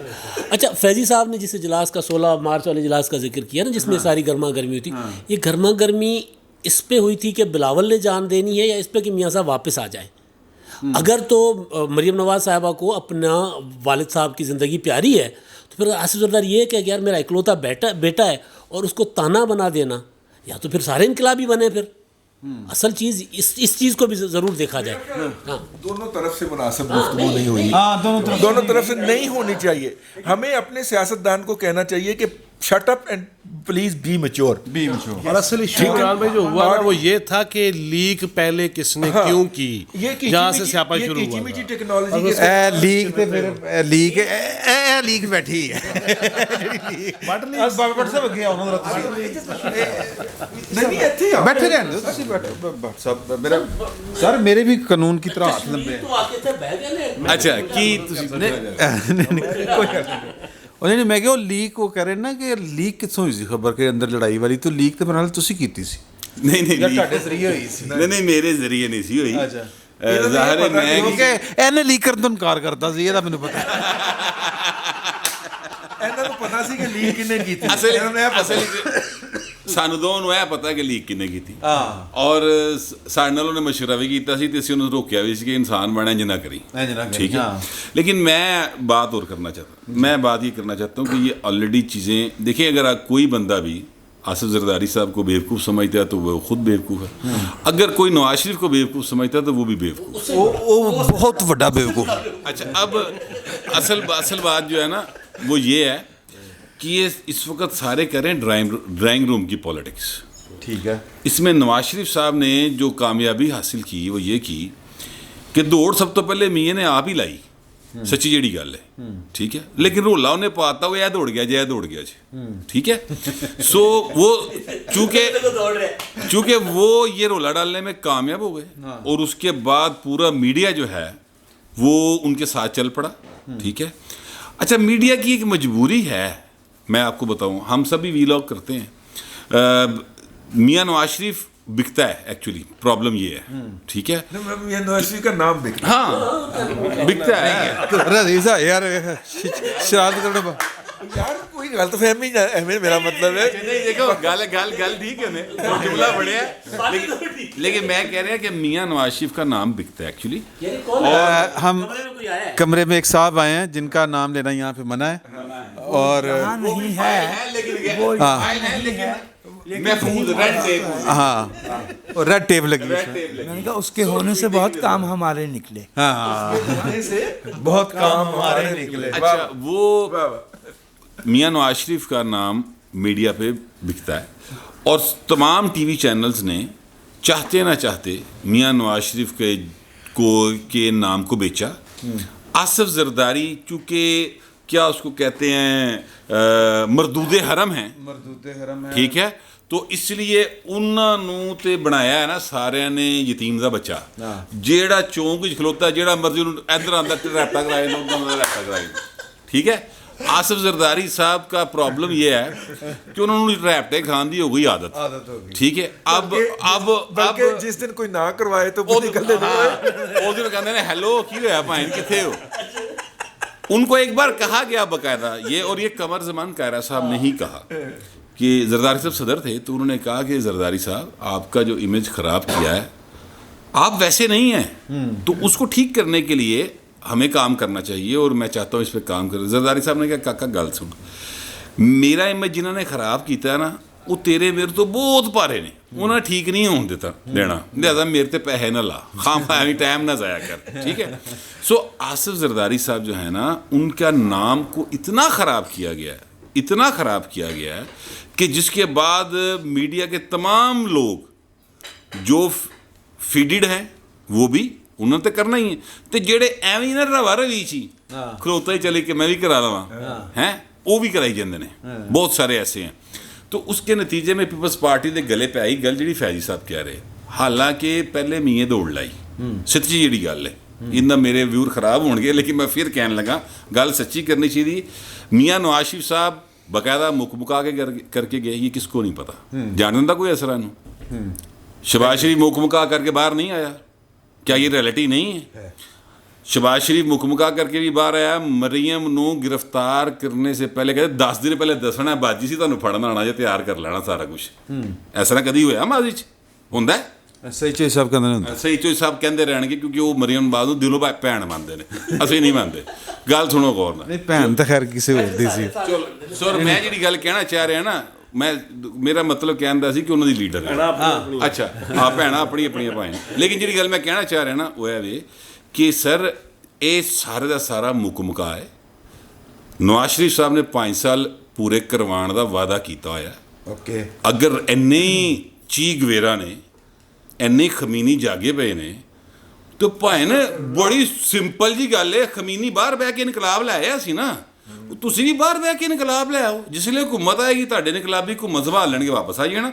اچھا فیضی صاحب نے جس اجلاس کا 16 مارچ والے اجلاس کا ذکر کیا نا، جس میں ساری گرما گرمی ہوئی تھی، یہ گرما گرمی اس پہ ہوئی تھی کہ بلاول نے جان دینی ہے یا اس پہ کہ میاں صاحب واپس آ جائیں؟ اگر تو مریم نواز صاحبہ کو اپنا والد صاحب کی زندگی پیاری ہے تو پھر آصف زرداری یہ کہ یار میرا اکلوتا بیٹا ہے اور اس کو تانا بنا دینا، یا تو پھر سارے انقلابی بنے پھر. اصل چیز اس چیز کو بھی ضرور دیکھا جائے. ہاں دونوں طرف سے مناسب گفتگو نہیں ہوئی. دونوں طرف سے نہیں ہونی چاہیے. ہمیں اپنے سیاستدان کو کہنا چاہیے کہ shut up and please be mature. اور اصل ایشو عمران بھائی جو ہوا نا وہ یہ تھا کہ لیک پہلے کس نے کیوں کی، جہاں سے سیاپا شروع ہوا کیچی ٹیکنالوجی کے لیگ تے پھر لیگ لیگ بیٹھی ہے بٹ سب گیا انہوں نہیں ایتھے آ بیٹھے رہن دو تسی بیٹھو سب میرا سر میرے بھی قانون کی طرح ہاتھ لمبے ہیں. اچھا کی نہیں میں کہ وہ لیک وہ کہہ رہے نا کہ لیک کتوں ہوئی سی خبر کے اندر لڑائی والی، تو لیک تو میرے حال تسی کیتی سی. نہیں ذریعے ہوئی سی. نہیں میرے ذریعے نہیں سی ہوئی. ظاہر ہے میں کیونکہ اینے لیک کرن تو انکار کرتا سی، یہ تو مینوں پتہ ਇਹਨਾਂ ਨੂੰ ਪਤਾ ਸੀ ਕਿ ਲੀਕ ਕਿਹਨੇ ਕੀਤੀ. ਅਸਲ ਸਾਨੂੰ ਦੋਵਾਂ ਨੂੰ ਇਹ ਪਤਾ ਕਿ ਲੀਕ ਕਿੰਨੇ ਕੀਤੀ. ਔਰ ਸਾਡੇ ਨਾਲ ਉਹਨੇ ਮਸ਼ਵਰਾ ਵੀ ਕੀਤਾ ਸੀ ਤੇ ਅਸੀਂ ਉਹਨੂੰ ਰੋਕਿਆ ਵੀ ਸੀ ਕਿ ਇਨਸਾਨ ਬਣਾ ਇੰਜ ਨਾ ਕਰੀ. ٹھیک ہے. لیکن میں بات اور کرنا چاہتا ہوں، میں بات یہ کرنا چاہتا ہوں کہ یہ آلریڈی چیزیں دیکھیں، اگر کوئی بندہ بھی آصف زرداری صاحب کو بیوقوف سمجھتا ہے تو وہ خود بیوقوف ہے. اگر کوئی نواز شریف کو بیوقوف سمجھتا ہے تو وہ بھی بیوقوف ہے. وہ بہت بڑا بیوقوف. اچھا اب اصل بات جو ہے نا وہ یہ ہے کہ یہ اس وقت سارے کریں ڈرائنگ روم کی پولیٹکس. ٹھیک ہے. اس میں نواز شریف صاحب نے جو کامیابی حاصل کی وہ یہ کی کہ دوڑ سب تو پہلے میاں نے آپ ہی لائی، سچی جیڑی گل ہے. ٹھیک ہے. لیکن رولا انہیں پاتا وہ یہ دوڑ گیا جی. ٹھیک ہے. سو وہ چونکہ وہ یہ رولا ڈالنے میں کامیاب ہو گئے اور اس کے بعد پورا میڈیا جو ہے وہ ان کے ساتھ چل پڑا. ٹھیک ہے. اچھا میڈیا کی ایک مجبوری ہے، میں آپ کو بتاؤں، ہم سبھی ویلاگ کرتے ہیں. میاں نواز شریف بکتا ہے ایکچولی، پرابلم یہ ہے. ٹھیک ہے. میاں نواز شریف کا نام بکتا ہے. ہاں بکتا ہے. رضیزہ یار شرارت کرنے با یار کوئی غلط فہمی ہے، میرا مطلب ہے نہیں دیکھو گل ٹھیک ہے جملہ بڑھیا ہے، لیکن میں کہہ رہا کہ میاں نواز شریف کا نام بکتا ہے ایکچولی. ہم کمرے میں ایک صاحب آئے ہیں جن کا نام لینا یہاں پہ منع ہے اور نہیں ہے ہاں اور ریڈ ٹیپ لگی ہے. میں نے کہا اس کے ہونے سے بہت کام ہمارے نکلے. ہاں بہت کام ہمارے نکلے. اچھا وہ میاں نواز شریف کا نام میڈیا پہ بکتا ہے اور تمام ٹی وی چینلز نے چاہتے نہ چاہتے میاں نواز شریف کے نام کو بیچا. آصف زرداری چونکہ کیا اس کو کہتے ہیں مردود حرم ہیں، ٹھیک ہے، تو اس لیے انہوں نے تے بنایا ہے نا سارے نے یتیم دا بچہ، جیڑا چونک وچ کھلوتا جیڑا مرضی ادھر آندا ریپٹا کرائے ریپٹا کرائے. ٹھیک ہے. آصف زرداری صاحب کا پرابلم یہ ہے کہ انہوں نے ریپٹے کھان دی ہو گئی عادت. ٹھیک ہے. اب جس دن کوئی نہ کروائے تو وہ نکل دے کہتے ہیں ہیلو کی ہوا بھائن کتنے ہو. ان کو ایک بار کہا گیا باقاعدہ اور یہ قمر زمان قائرہ صاحب نے ہی کہا کہ زرداری صاحب صدر تھے تو انہوں نے کہا کہ زرداری صاحب آپ کا جو امیج خراب کیا ہے آپ ویسے نہیں ہیں، تو اس کو ٹھیک کرنے کے لیے ہمیں کام کرنا چاہیے اور میں چاہتا ہوں اس پہ کام کریں. زرداری صاحب نے کہا کاکا گل سن، میرا امیج جنہوں نے خراب کیتا ہے نا وہ تیرے میرے تو بہت پارے نے، انہوں نے ٹھیک نہیں ہون دیتا دینا، لہٰذا میرے تے پیسے نہ لا، خام خامی ٹائم نہ ضائع کر. ٹھیک ہے. سو آصف زرداری صاحب جو ہے نا ان کا نام کو اتنا خراب کیا گیا ہے کہ جس کے بعد میڈیا کے تمام لوگ جو فیڈڈ ہیں وہ بھی انہوں نے کرنا ہی ہے، تو جڑے ایویں نہ روا روی چی کھلوتا ہی چلے کہ میں بھی کرا لواں ہیں وہ بھی کرائی جاندے نے، بہت سارے ایسے ہیں. تو اس کے نتیجے میں پیپلز پارٹی دے گلے پہ آئی گل جڑی فیضی صاحب کہہ رہے، حالانکہ پہلے میاں دوڑ لائی سچی جڑی گل ہے. انہیں میرے ویور خراب ہون گے لیکن میں پھر کہنے لگا گل سچی کرنی چاہیے. میاں نواز شریف صاحب باقاعدہ مکا کے کر کے گئے، یہ کس کو نہیں پتا، جاننے کا کوئی اثر ہے. شہباز شریف مکا کر کے باہر نہیں آیا، کیا یہ ریئلٹی نہیں ہے؟ شہباز شریف مکا کر کے بھی باہر آیا. مریم نو گرفتار کرنے سے پہلے کہتے 10 دن پہلے دسنا باجی سی تمہیں پھڑنا آنا یا تیار کر لینا سارا کچھ. ایسا نہ کدی ہوا ماضی چ ہوندا ہے. ਸਹੀ ਚੀਜ਼ ਸਭ ਕਹਿੰਦੇ ਨੇ ਸਹੀ ਚੋਈ ਸਾਹਿਬ ਕਹਿੰਦੇ ਰਹਿਣਗੇ ਕਿਉਂਕਿ ਉਹ ਮਰੀਮ ਬਾਦ ਨੂੰ ਦਿਲੋਂ ਭੈਣ ਮੰਨਦੇ ਨੇ, ਅਸੀਂ ਨਹੀਂ ਮੰਨਦੇ। ਗੱਲ ਸੁਣੋ ਗੌਰ ਨਾਲ। ਨਹੀਂ, ਭੈਣ ਤਾਂ ਖੈਰ ਕਿਸੇ ਹੋਰ ਦੀ ਸੀ। ਚਲੋ ਸਰ, ਮੈਂ ਜਿਹੜੀ ਗੱਲ ਕਹਿਣਾ ਚਾਹ ਰਿਹਾ ਨਾ, ਮੇਰਾ ਮਤਲਬ ਕਹਿਣ ਦਾ ਸੀ ਕਿ ਉਹਨਾਂ ਦੀ ਲੀਡਰ ਹੈ। ਅੱਛਾ, ਹਾਂ, ਭੈਣਾਂ ਆਪਣੀਆਂ ਭਾਈ। ਲੇਕਿਨ ਜਿਹੜੀ ਗੱਲ ਮੈਂ ਕਹਿਣਾ ਚਾਹ ਰਿਹਾ ਨਾ ਉਹ ਇਹ ਵੇ ਕਿ ਸਰ ਇਹ ਸਾਰੇ ਦਾ ਸਾਰਾ ਮੁਕਮਕਾ ਹੈ। ਨਵਾਜ਼ ਸ਼ਰੀਫ ਸਾਹਿਬ ਨੇ 5 ਸਾਲ ਪੂਰੇ ਕਰਵਾਉਣ ਦਾ ਵਾਅਦਾ ਕੀਤਾ ਹੋਇਆ। ਓਕੇ, ਅਗਰ ਇੰਨੇ ਚੀਕ ਵੇਰਾ ਨੇ, ਇੰਨੇ ਖਮੀਨੀ ਜਾਗੇ ਪਏ ਨੇ, ਤੇ ਭਾਵੇਂ ਨਾ ਬੜੀ ਸਿੰਪਲ ਜੀ ਗੱਲ ਹੈ, ਖਮੀਨੀ ਬਾਹਰ ਬਹਿ ਕੇ ਇਨਕਲਾਬ ਲੈ ਆਇਆ ਸੀ ਨਾ, ਤੁਸੀਂ ਵੀ ਬਾਹਰ ਬਹਿ ਕੇ ਇਨਕਲਾਬ ਲੈ ਆਓ। ਜਿਸ ਵੇਲੇ ਹੁਕੂਮਤ ਆਏਗੀ ਤੁਹਾਡੇ ਇਨਕਲਾਬੀ ਹੁਕੂਮਤ ਸੰਭਾਲ ਲੈਣਗੇ, ਵਾਪਸ ਆ ਜਾਣਾ,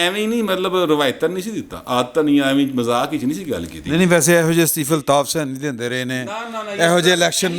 ਐਵੇਂ ਹੀ ਨਹੀਂ, ਮਤਲਬ ਰਵਾਇਤਨ ਨਹੀਂ ਸੀ ਦਿੱਤਾ, ਆਦਤਾਂ ਨਹੀਂ, ਐਵੇਂ ਮਜ਼ਾਕ ਵਿੱਚ ਨਹੀਂ ਸੀ ਗੱਲ ਕੀਤੀ। ਨਹੀਂ ਵੈਸੇ ਇਹੋ ਜਿਹੇ ਅਸਤੀਫੇ ਅਲਤਾਫ ਹੁਸੈਨ ਨਹੀਂ ਦਿੰਦੇ ਰਹੇ ਨੇ, ਇਹੋ ਜਿਹੇ ਇਲੈਕਸ਼ਨ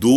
2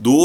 2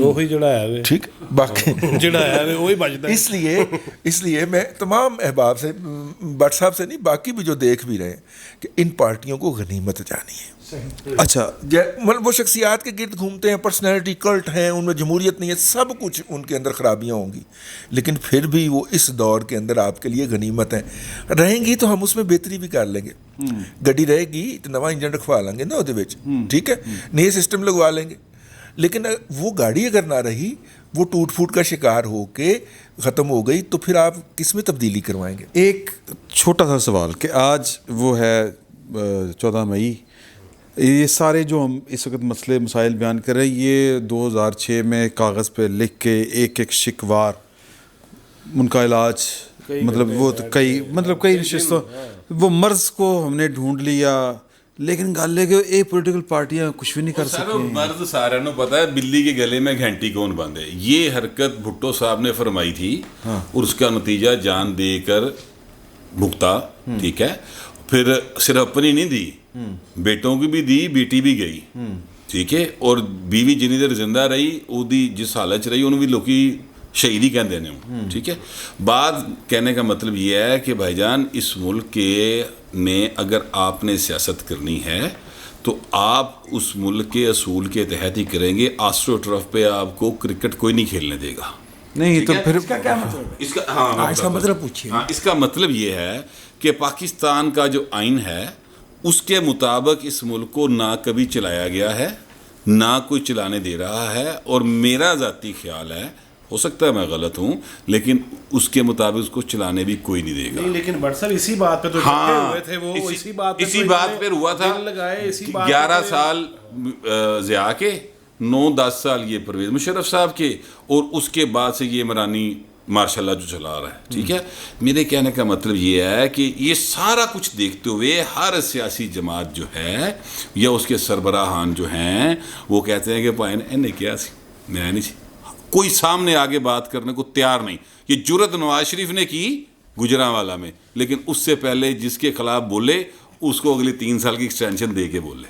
ਉਹੀ ਜਿਹੜਾ ਹੈ ਵੇ ٹھیک باقی ਜਿਹੜਾ ਹੈ ਵੇ ਉਹੀ ਬਚਦਾ اس لیے میں تمام احباب سے بٹ صاحب سے نہیں باقی بھی جو دیکھ بھی رہے ہیں کہ ان پارٹیوں کو غنیمت جانی ہے. اچھا وہ شخصیات کے گرد گھومتے ہیں, پرسنالٹی کلٹ ہیں, ان میں جمہوریت نہیں ہے, سب کچھ ان کے اندر خرابیاں ہوں گی, لیکن پھر بھی وہ اس دور کے اندر آپ کے لیے غنیمت ہیں. رہیں گی تو ہم اس میں بہتری بھی کر لیں گے. گڈی رہے گی تو نواں انجن رکھوا لیں گے نا وہ, ٹھیک ہے, نئے سسٹم لگوا لیں گے. لیکن وہ گاڑی اگر نہ رہی, وہ ٹوٹ پھوٹ کا شکار ہو کے ختم ہو گئی, تو پھر آپ کس میں تبدیلی کروائیں گے؟ ایک چھوٹا سا سوال کہ آج وہ ہے 14 مئی, یہ سارے جو ہم اس وقت مسئلے مسائل بیان کر رہے ہیں, یہ 2006 میں کاغذ پہ لکھ کے ایک ایک شکوار ان کا علاج, مطلب وہ کئی نشستوں, وہ مرض کو ہم نے ڈھونڈ لیا, لیکن گل ہے کہ یہ پولیٹیکل پارٹیاں کچھ بھی نہیں کر سکتی. مرض سارے نو پتا ہے بلی کے گلے میں گھنٹی کون باندھے. یہ حرکت بھٹو صاحب نے فرمائی تھی اور اس کا نتیجہ جان دے کر بھگتا, ٹھیک ہے. پھر صرف اپنی نہیں دی, بیٹوں کی بھی دی, بیٹی بھی گئی, ٹھیک ہے, اور بیوی جنی دیر زندہ رہی وہ دی جس حالت چ رہی انہوں بھی لوکی شہید ہی کہتے ہیں, ٹھیک ہے. بات کہنے کا مطلب یہ ہے کہ بھائی جان اس ملک کے میں اگر آپ نے سیاست کرنی ہے تو آپ اس ملک کے اصول کے تحت ہی کریں گے. آسٹرو ٹرف پہ آپ کو کرکٹ کوئی نہیں کھیلنے دے گا. نہیں تو پھر اس کا کیا مطلب ہے؟ اس کا مطلب پوچھیے. اس کا مطلب یہ ہے کہ پاکستان کا جو آئین ہے اس کے مطابق اس ملک کو نہ کبھی چلایا گیا ہے, نہ کوئی چلانے دے رہا ہے. اور میرا ذاتی خیال ہے, ہو سکتا ہے میں غلط ہوں, لیکن اس کے مطابق اس کو چلانے بھی کوئی نہیں دے گا. لیکن بٹ صاحب اسی بات پہ تو ہوئے تھے, وہ اسی بات پہ ہوا تھا. 11 سال ضیاء کے, 9-10 سال یہ پرویز مشرف صاحب کے, اور اس کے بعد سے یہ عمرانی ماشاء اللہ جو چلا رہا ہے, ٹھیک ہے. میرے کہنے کا مطلب یہ ہے کہ یہ سارا کچھ دیکھتے ہوئے ہر سیاسی جماعت جو ہے یا اس کے سربراہان جو ہیں وہ کہتے ہیں کہ بھائی نے کیا سی, میں نہیں سی, کوئی سامنے آگے بات کرنے کو تیار نہیں. یہ جرت نواز شریف نے کی گجرانوالہ میں, لیکن اس سے پہلے جس کے خلاف بولے اس کو اگلی 3 سال کی ایکسٹینشن دے کے بولے.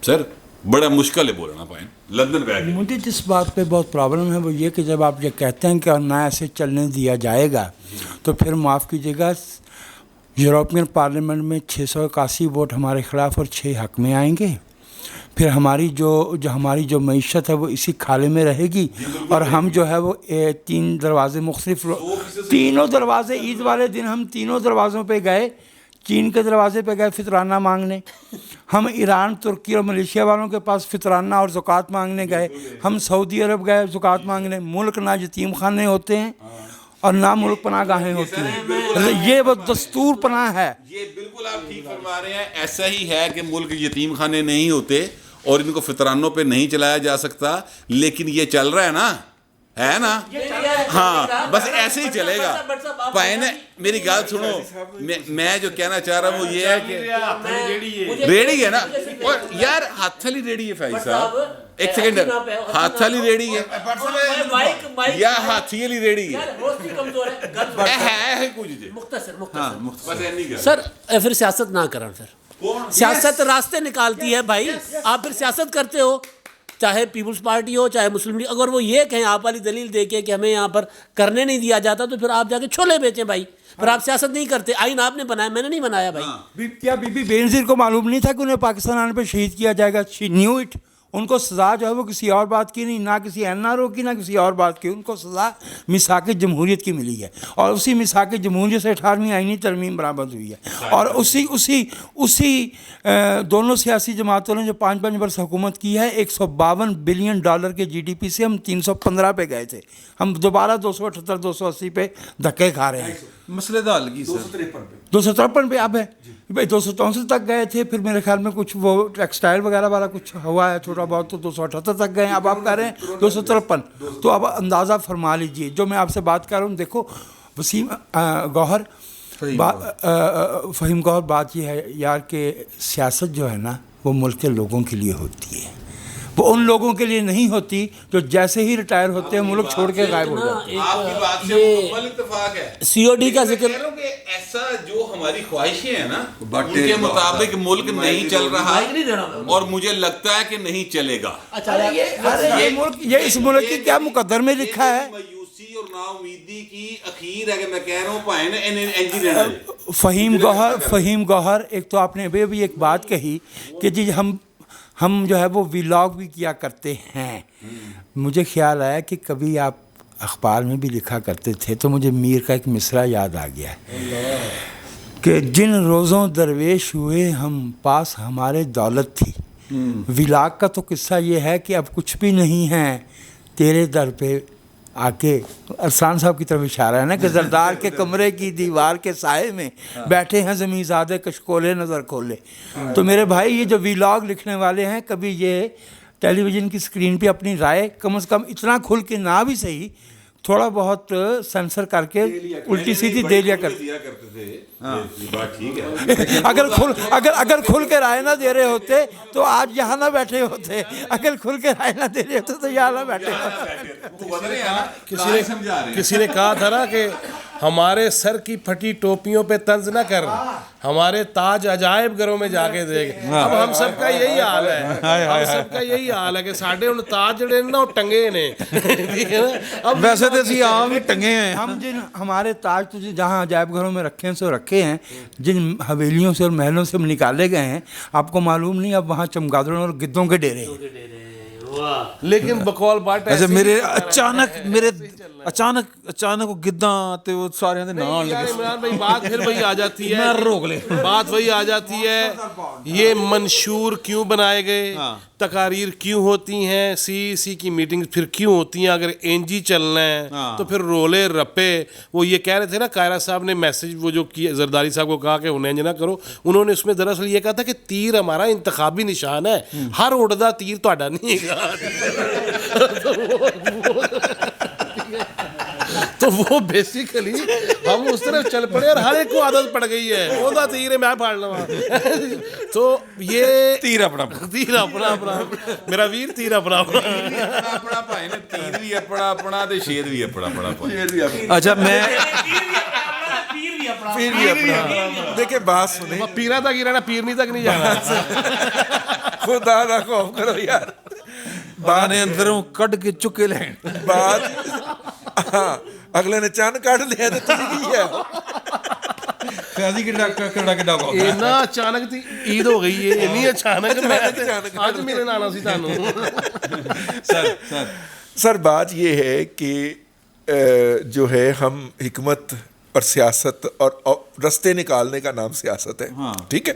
سر بڑا مشکل ہے بولنا پائیں لندن بیٹھ. مجھے جس بات پہ بہت پرابلم ہے وہ یہ کہ جب آپ یہ کہتے ہیں کہ نہ ایسے چلنے دیا جائے گا, تو پھر معاف کیجیے گا, یورپین پارلیمنٹ میں 681 ووٹ ہمارے خلاف اور 6 حق میں آئیں گے. پھر ہماری ہماری جو معیشت ہے وہ اسی کھالے میں رہے گی, اور ہم جو ہے وہ 3 دروازے مختلف, تینوں دروازے, عید والے دن ہم تینوں دروازوں پہ گئے. چین کے دروازے پہ گئے فطرانہ مانگنے, ہم ایران, ترکی اور ملیشیا والوں کے پاس فطرانہ اور زکوٰۃ مانگنے گئے, ہم سعودی عرب گئے زکوٰۃ مانگنے. ملک نہ یتیم خانے ہوتے ہیں اور نہ ملک پناہ گاہیں ہوتی ہیں, یہ وہ دستور پناہ ہے. یہ بالکل آپ ٹھیک فرما رہے ہیں. ایسا ہی ہے کہ ملک یتیم خانے نہیں ہوتے اور ان کو فطرانوں پہ نہیں چلایا جا سکتا, لیکن یہ چل رہا ہے نا, ہاں بس ایسے ہی چلے گا. میری بات سنو, میں جو کہنا چاہ رہا ہوں وہ یہ ہے کہ ریڑی ہے نا, اور یار ہاتھ والی ریڑی ہے فیض صاحب, ایک سیکنڈ, ہاتھ والی ریڑی ہے یا ہاتھی والی ریڑی ہے کچھ. سر پھر سیاست نہ کریں, پھر سیاست راستے نکالتی ہے بھائی. آپ پھر سیاست کرتے ہو, چاہے پیپلز پارٹی ہو چاہے مسلم لیگ, اگر وہ یہ کہیں آپ والی دلیل دے کے کہ ہمیں یہاں پر کرنے نہیں دیا جاتا, تو پھر آپ جا کے چھولے بیچیں بھائی. پھر آپ سیاست نہیں کرتے. آئین آپ نے بنایا, میں نے نہیں بنایا بھائی. کیا بی بی بینظیر کو معلوم نہیں تھا کہ انہیں پاکستان آنے پہ شہید کیا جائے گا؟ She knew it. ان کو سزا جو ہے وہ کسی اور بات کی نہیں, نہ کسی این آر او کی, نہ کسی اور بات کی. ان کو سزا میثاق جمہوریت کی ملی ہے, اور اسی میثاق جمہوریت سے 18ویں آئینی ترمیم برآمد ہوئی ہے. اور اسی دونوں سیاسی جماعتوں نے جو 5 برس حکومت کی ہے, $152 بلین کے جی ڈی پی سے ہم 315 پہ گئے تھے. ہم دوبارہ 278 280 پہ دھکے کھا رہے ہیں. مسئلے دا حل کی سر 253 پہ اب ہے بھائی. 264 تک گئے تھے, پھر میرے خیال میں کچھ وہ ٹیکسٹائل وغیرہ والا کچھ ہوا ہے تھوڑا بہت, تو 278 تک گئے ہیں. اب آپ کہہ رہے ہیں 253. تو اب اندازہ فرما لیجئے جو میں آپ سے بات کر رہا ہوں. دیکھو وسیم گوہر, فہیم گوہر, بات یہ ہے یار کہ سیاست جو ہے نا وہ ملک کے لوگوں کے لیے ہوتی ہے. وہ ان لوگوں کے لیے نہیں ہوتی جو جیسے ہی ریٹائر ہوتے ہیں ملک چھوڑ کے غائب ہو جاتے ہیں. آپ کی بات سے مکمل اتفاق ہے. COD کا ذکر کہہ رہا ہوں کہ ایسا جو ہماری خواہشیں ہیں نا ان کے مطابق ملک نہیں چل رہا اور مجھے لگتا ہے کہ نہیں چلے گا. یہ اس ملک کی کیا مقدر میں لکھا ہے. مایوسی اور نا امیدی کی اخیر ہے کہ میں کہہ رہا ہوں پائے نا انجینئر فہیم گوہر ایک تو آپ نے ابھی ایک بات کہی کہ جی ہم جو ہے وہ ولاگ بھی کیا کرتے ہیں. مجھے خیال آیا کہ کبھی آپ اخبار میں بھی لکھا کرتے تھے تو مجھے میر کا ایک مصرع یاد آ گیا کہ جن روزوں درویش ہوئے ہم پاس ہمارے دولت تھی. ولاگ کا تو قصہ یہ ہے کہ اب کچھ بھی نہیں ہے تیرے در پہ آ کے ارسلان صاحب کی طرف اشارہ ہے نا کہ زردار کے کمرے کی دیوار کے سائے میں بیٹھے ہیں زمیندار کشکولے نظر کھولے. تو میرے بھائی یہ جو ولاگ لکھنے والے ہیں کبھی یہ ٹیلی ویژن کی اسکرین پہ اپنی رائے کم از کم اتنا کھل کے نہ بھی صحیح تھوڑا بہت سینسر کر کے الٹی سیدھی دے لیا کرتے تھے. اگر کھل کے رائے نہ دے رہے ہوتے تو آج یہاں نہ بیٹھے ہوتے. اگر کھل کے رائے نہ دے رہے ہوتے تو یہاں نہ بیٹھے ہوتے. کسی نے کہا تھا نا کہ ہمارے سر کی پھٹی ٹوپیوں پہ طنز نہ کر, ہمارے تاج عجائب گھروں میں جا کے دیکھ. اب ہم سب کا یہی حال ہے, ہم سب کا یہی حال ہے کہ ساڈے ان تاج جڑے نا وہ ٹنگے نے. اب ویسے تو اسی عام ہی ٹنگے ہیں. ہم جن ہمارے تاج تو جہاں عجائب گھروں میں رکھے ہیں سو رکھے ہیں, جن حویلیوں سے اور محلوں سے نکالے گئے ہیں آپ کو معلوم نہیں اب وہاں چمگادڑوں اور گدوں کے ڈیرے ہیں. لیکن بقول بات ایسے میرے اچانک وہ گداں تے وہ سارے دے نال لگے. عمران بھائی بات پھر وہی آ جاتی ہے, بات وہی آ جاتی ہے یہ منشور کیوں بنائے گئے, تقاریر کیوں ہوتی ہیں, سی کی میٹنگ پھر کیوں ہوتی ہیں. اگر NG چلنا ہے تو پھر رولے رپے. وہ یہ کہہ رہے تھے نا قائرہ صاحب نے میسج وہ جو کیا زرداری صاحب کو کہا کہ انہیں نہ کرو, انہوں نے اس میں دراصل یہ کہا تھا کہ تیر ہمارا انتخابی نشان ہے, ہر اڑدا تیر تہاڈا نہیں ہے. تو وہ بیسیکلی ہم اس طرح چل پڑے اور ہر ایک کو عادت پڑ گئی ہے وہ تیر ہے میں پھاڑ لوں. تو یہ تیر اپنا میرا ویر تیر اپنا بھائی نے تیر بھی اپنا تے شیر بھی اپنا. اچھا میں پیر بھی اپنا. دیکھیں بات سنیں, پیرا تک ہی رہنا, پیرنی تک نہیں جانا. خدا نہ خوف کرو یار. بانے اندروں کٹ کے چکے لین بات اگلے نے چند کٹ لیا تو ٹھیک ہے. اتنا اچانک تھی عید ہو گئی ہے, اتنی اچانک آج میرے نانا سی تانوں. سر بات یہ ہے کہ جو ہے ہم حکمت اور سیاست اور رستے نکالنے کا نام سیاست ہے, ٹھیک ہے.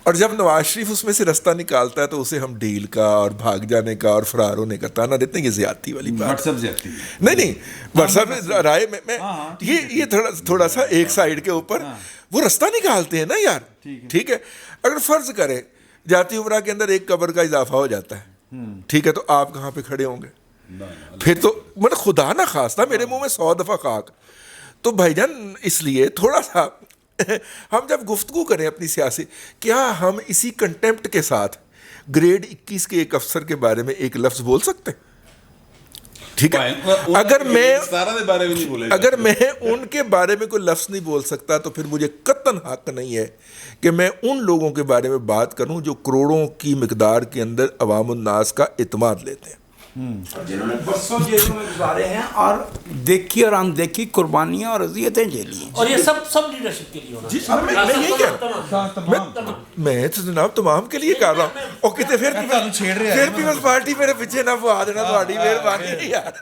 اور جب نواز شریف اس میں سے رستہ نکالتا ہے تو اسے ہم ڈیل کا اور بھاگ جانے کا اور فرار ہونے کا تانا دیتے ہیں. یہ زیادتی والی بات نہیں واٹس ایپ رائے میں یہ تھوڑا سا ایک سائڈ کے اوپر وہ رستہ نکالتے ہیں نا یار, ٹھیک ہے. اگر فرض کریں جاتی عمرہ کے اندر ایک قبر کا اضافہ ہو جاتا ہے, ٹھیک ہے, تو آپ کہاں پہ کھڑے ہوں گے؟ پھر تو مطلب خدا نہ خواستہ میرے منہ میں 100 دفعہ خاک. تو بھائی جان اس لیے تھوڑا سا ہم جب گفتگو کریں اپنی سیاسی, کیا ہم اسی کنٹمپٹ کے ساتھ گریڈ 21 کے ایک افسر کے بارے میں ایک لفظ بول سکتے ہیں؟ ٹھیک ہے, اگر میں ان کے بارے میں کوئی لفظ نہیں بول سکتا تو پھر مجھے قطعاً حق نہیں ہے کہ میں ان لوگوں کے بارے میں بات کروں جو کروڑوں کی مقدار کے اندر عوام الناس کا اعتماد لیتے ہیں, جنہوں نے برسوں جیلوں میں گزارے ہیں اور دیکھی اور اندیکھی قربانیاں اور اذیتیں جھیلی ہیں. اور یہ سب لیڈرشپ کے لیے ہونا. میں یہی کہہ رہا ہوں, میں تو جناب تمام کے لیے کہہ رہا ہوں. اور کتنے پھر پیپلز پارٹی میرے پیچھے نہ وہ دینا تھوڑی مہربانی یار.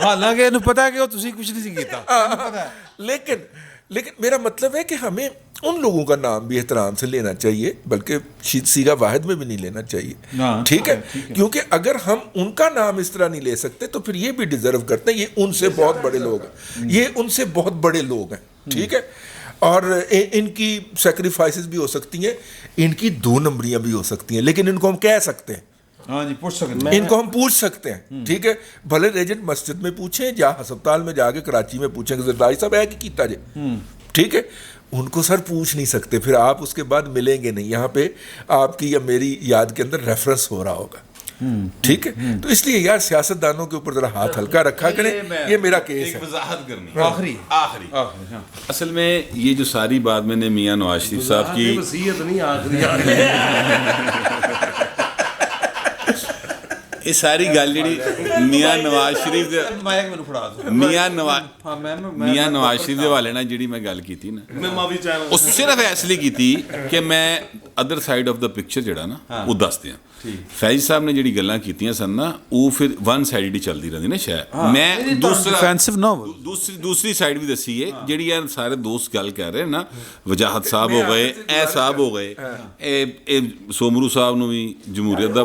حالانکہ انہوں پتا ہے کہ وہ تسی کچھ نہیں کیتا, لیکن میرا مطلب ہے کہ ہمیں ان لوگوں کا نام بھی احترام سے لینا چاہیے, بلکہ سیگا واحد میں بھی نہیں لینا چاہیے, ٹھیک ہے. کیونکہ اگر ہم ان کا نام اس طرح نہیں لے سکتے تو پھر یہ بھی ڈیزرو کرتے ہیں, یہ ان سے بہت بڑے لوگ ہیں, یہ ان سے بہت بڑے لوگ ہیں, ٹھیک ہے. اور ان کی سیکریفائسز بھی ہو سکتی ہیں, ان کی 2 نمبریاں بھی ہو سکتی ہیں, لیکن ان کو ہم کہہ سکتے ہیں, ان کو ہم پوچھ سکتے ہیں, ٹھیک ہے. بھلے ریجنٹ مسجد میں پوچھیں یا ہسپتال میں جا کے کراچی میں پوچھیں کہ زرداری صاحب ہے کہ کیتا جے, ٹھیک ہے. ان کو سر پوچھ نہیں سکتے, پھر آپ اس کے بعد ملیں گے نہیں. یہاں پہ آپ کی یا میری یاد کے اندر ریفرنس ہو رہا ہوگا, ٹھیک ہے. تو اس لیے یار سیاستدانوں کے اوپر ذرا ہاتھ ہلکا رکھا کریں. یہ میرا کیس ایک ہے. وضاحت کرنی آخری اصل میں یہ جو ساری بات میں نے میاں نواز شریف صاحب کی وصیت نہیں آخری یہ ساری گل جڑی میاں نواز شریف دے میاں نواز شریف دے حوالے نال جڑی میں گل کیتی نا وہ صرف اس لیے کیتی کہ میں other side of the picture جڑا نا وہ دس دیاں. فیض صاحب نے جڑی گلاں کیتیاں سن نا وہ پھر ون سائڈ ہی چلدی رہندی نا شاید. میں دوسری سائڈ بھی دسی ہے جڑی یار سارے دوست گل کر رہے نا, وجاہت صاحب ہو گئے, اے صاحب ہو گئے, سومرو صاحب نو بھی جمہوریت دا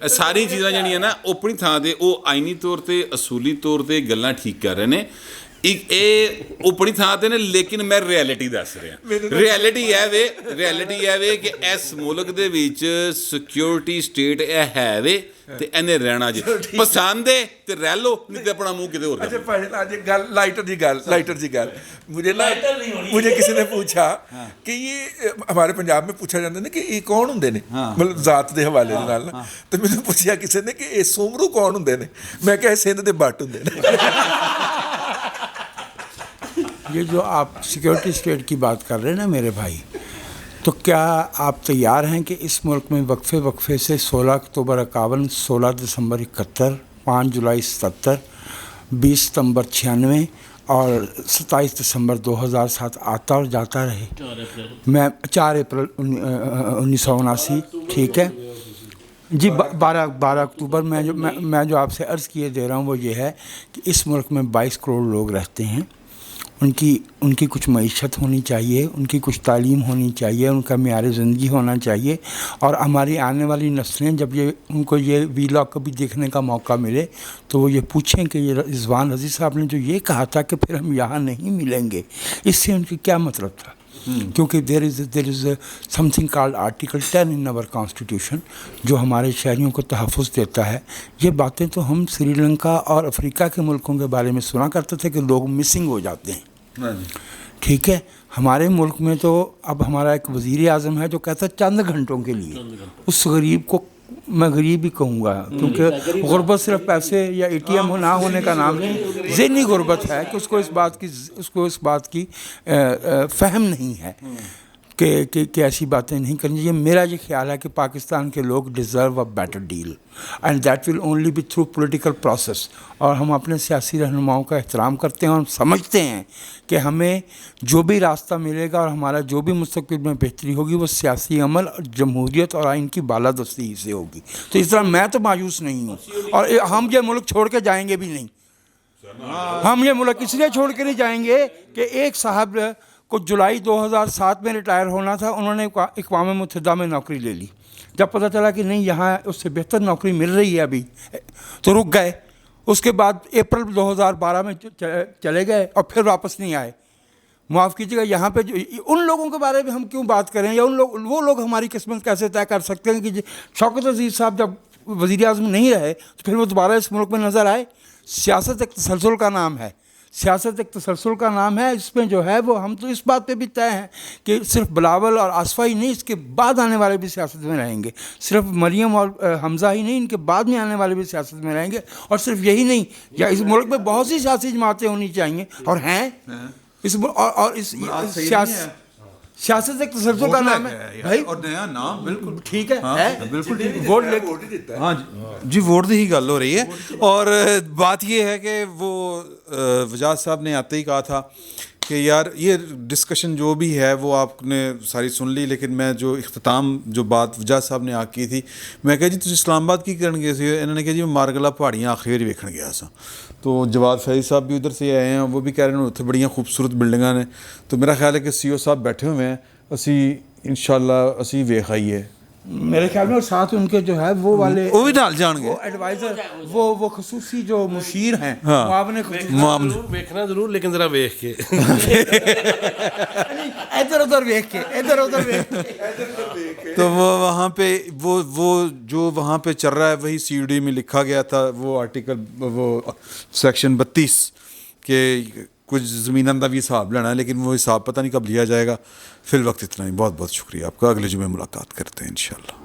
ساری چیزاں جہاں نا اپنی تھان تے وہ آئینی طور تے اصولی طور تے گلاں ٹھیک کر رہے ہیں اپنی تھان تے نے. لیکن میں ریالٹی دس رہا. ریالٹی یہ وے کہ اس ملک دے وچ سیکیورٹی سٹیٹ ہے وے تے اینے رہنا جی پسند ہے تے رہ لو, نہیں تے اپنا منہ کتے اور اچھا بھائی لائٹر جی گل مجھے کسی نے پوچھا کہ یہ ہمارے پنجاب میں پوچھا جاتا ہے کہ یہ کون ہوں نے, مطلب ذات دے حوالے نال نا. تو میں نے پوچھا کسی نے کہ یہ سومرو کون ہوں نے, میں کہ سندھ دے بٹ ہوں نے. یہ جو آپ سیکیورٹی اسٹیٹ کی بات کر رہے ہیں نا میرے بھائی, تو کیا آپ تیار ہیں کہ اس ملک میں وقفے سے 16 اکتوبر 51, 16 دسمبر 71, 5 جولائی 77, 20 ستمبر 96 اور 27 دسمبر 2007 آتا اور جاتا رہے؟ 4 اپریل 1979, ٹھیک ہے جی. 12 اکتوبر میں جو آپ سے عرض کیے دے رہا ہوں وہ یہ ہے کہ اس ملک میں 22 کروڑ لوگ رہتے ہیں. ان کی کچھ معیشت ہونی چاہیے, ان کی کچھ تعلیم ہونی چاہیے, ان کا معیار زندگی ہونا چاہیے. اور ہماری آنے والی نسلیں جب ان کو یہ ویلاگ کبھی دیکھنے کا موقع ملے تو وہ یہ پوچھیں کہ یہ رضوان رضی صاحب نے جو یہ کہا تھا کہ پھر ہم یہاں نہیں ملیں گے, اس سے ان کی کیا مطلب تھا. کیونکہ دیر از some thing called article 10 in our constitution جو ہمارے شہریوں کو تحفظ دیتا ہے. یہ باتیں تو ہم سری لنکا اور افریقہ کے ملکوں کے بارے میں سنا کرتے تھے کہ لوگ مسنگ ہو جاتے ہیں. ٹھیک ہے, ہمارے ملک میں تو اب ہمارا ایک وزیر اعظم ہے جو کہتا ہے چند گھنٹوں کے لیے. اس غریب کو میں غریب ہی کہوں گا, کیونکہ غربت صرف پیسے یا اے ٹی ایم نہ ہونے کا نام نہیں, ذہنی غربت ہے کہ اس کو اس بات کی فہم نہیں ہے کہ ایسی باتیں نہیں کرنی چاہیے. میرا یہ خیال ہے کہ پاکستان کے لوگ deserve a better deal and that will only be through political process. اور ہم اپنے سیاسی رہنماؤں کا احترام کرتے ہیں اور ہم سمجھتے ہیں کہ ہمیں جو بھی راستہ ملے گا اور ہمارا جو بھی مستقبل میں بہتری ہوگی وہ سیاسی عمل, جمہوریت اور آئین کی بالادستی سے ہوگی. تو اس طرح میں تو مایوس نہیں ہوں, اور ہم یہ ملک چھوڑ کے جائیں گے بھی نہیں. ہم یہ ملک اس لیے چھوڑ کے نہیں جائیں گے کہ ایک صاحب کو جولائی 2007 میں ریٹائر ہونا تھا, انہوں نے اقوام متحدہ میں نوکری لے لی. جب پتہ چلا کہ نہیں یہاں اس سے بہتر نوکری مل رہی ہے ابھی, تو رک گئے. اس کے بعد اپریل 2012 میں چلے گئے اور پھر واپس نہیں آئے. معاف کیجیے گا, یہاں پہ ان لوگوں کے بارے میں ہم کیوں بات کریں, یا وہ لوگ ہماری قسمت کیسے طے کر سکتے ہیں کہ شوکت عزیز صاحب جب وزیر اعظم نہیں رہے تو پھر وہ دوبارہ اس ملک میں نظر آئے. سیاست ایک تسلسل کا نام ہے, اس میں جو ہے وہ ہم تو اس بات پہ بھی طے ہیں کہ صرف بلاول اور آصفہ ہی نہیں, اس کے بعد آنے والے بھی سیاست میں رہیں گے. صرف مریم اور حمزہ ہی نہیں, ان کے بعد میں آنے والے بھی سیاست میں رہیں گے. اور صرف یہی نہیں, یا اس ملک میں بہت سی سیاسی جماعتیں ہونی چاہیے اور ہیں. سیاست ایک تسلسل کا نام ہے بھائی, اور نیا نام بالکل ٹھیک ہے, بالکل ووٹ ہاں جی ووٹ دی ہی گل ہو رہی ہے. اور بات یہ ہے کہ وہ وجاہت صاحب نے آتے ہی کہا تھا کہ یار یہ ڈسکشن جو بھی ہے وہ آپ نے ساری سن لی, لیکن میں جو اختتام جو بات وجاہت صاحب نے کی تھی, میں کہا جی تسی اسلام آباد کی کرن گئے سی, انہوں نے کہا جی میں مارگلا پہاڑیاں آخری باری ویکھن گیا سا. تو جواد فیض صاحب بھی ادھر سے آئے ہیں, وہ بھی کہہ رہے ہیں اتنے بڑی خوبصورت بلڈنگاں نے. تو میرا خیال ہے کہ سی او صاحب بیٹھے ہوئے ہیں, اسی انشاءاللہ اسی ویکھ آئیے میرے خیال میں. اور ساتھ ان کے جو ہے وہ والے وہ بھی ڈال جان گے, ایڈوائزر, وہ خصوصی جو مشیر ہیں, معاون خصوصی, دیکھنا ضرور لیکن ذرا دیکھ کے ادھر ادھر دیکھ کے. تو وہ وہاں پہ وہ جو وہاں پہ چل رہا ہے وہی سی ڈی میں لکھا گیا تھا, وہ آرٹیکل وہ سیکشن 32 کہ کچھ زمیناں کا بھی حساب لینا ہے, لیکن وہ حساب پتہ نہیں کب لیا جائے گا. فی الوقت اتنا ہی. بہت بہت شکریہ آپ کا. اگلے جمعے ملاقات کرتے ہیں انشاءاللہ.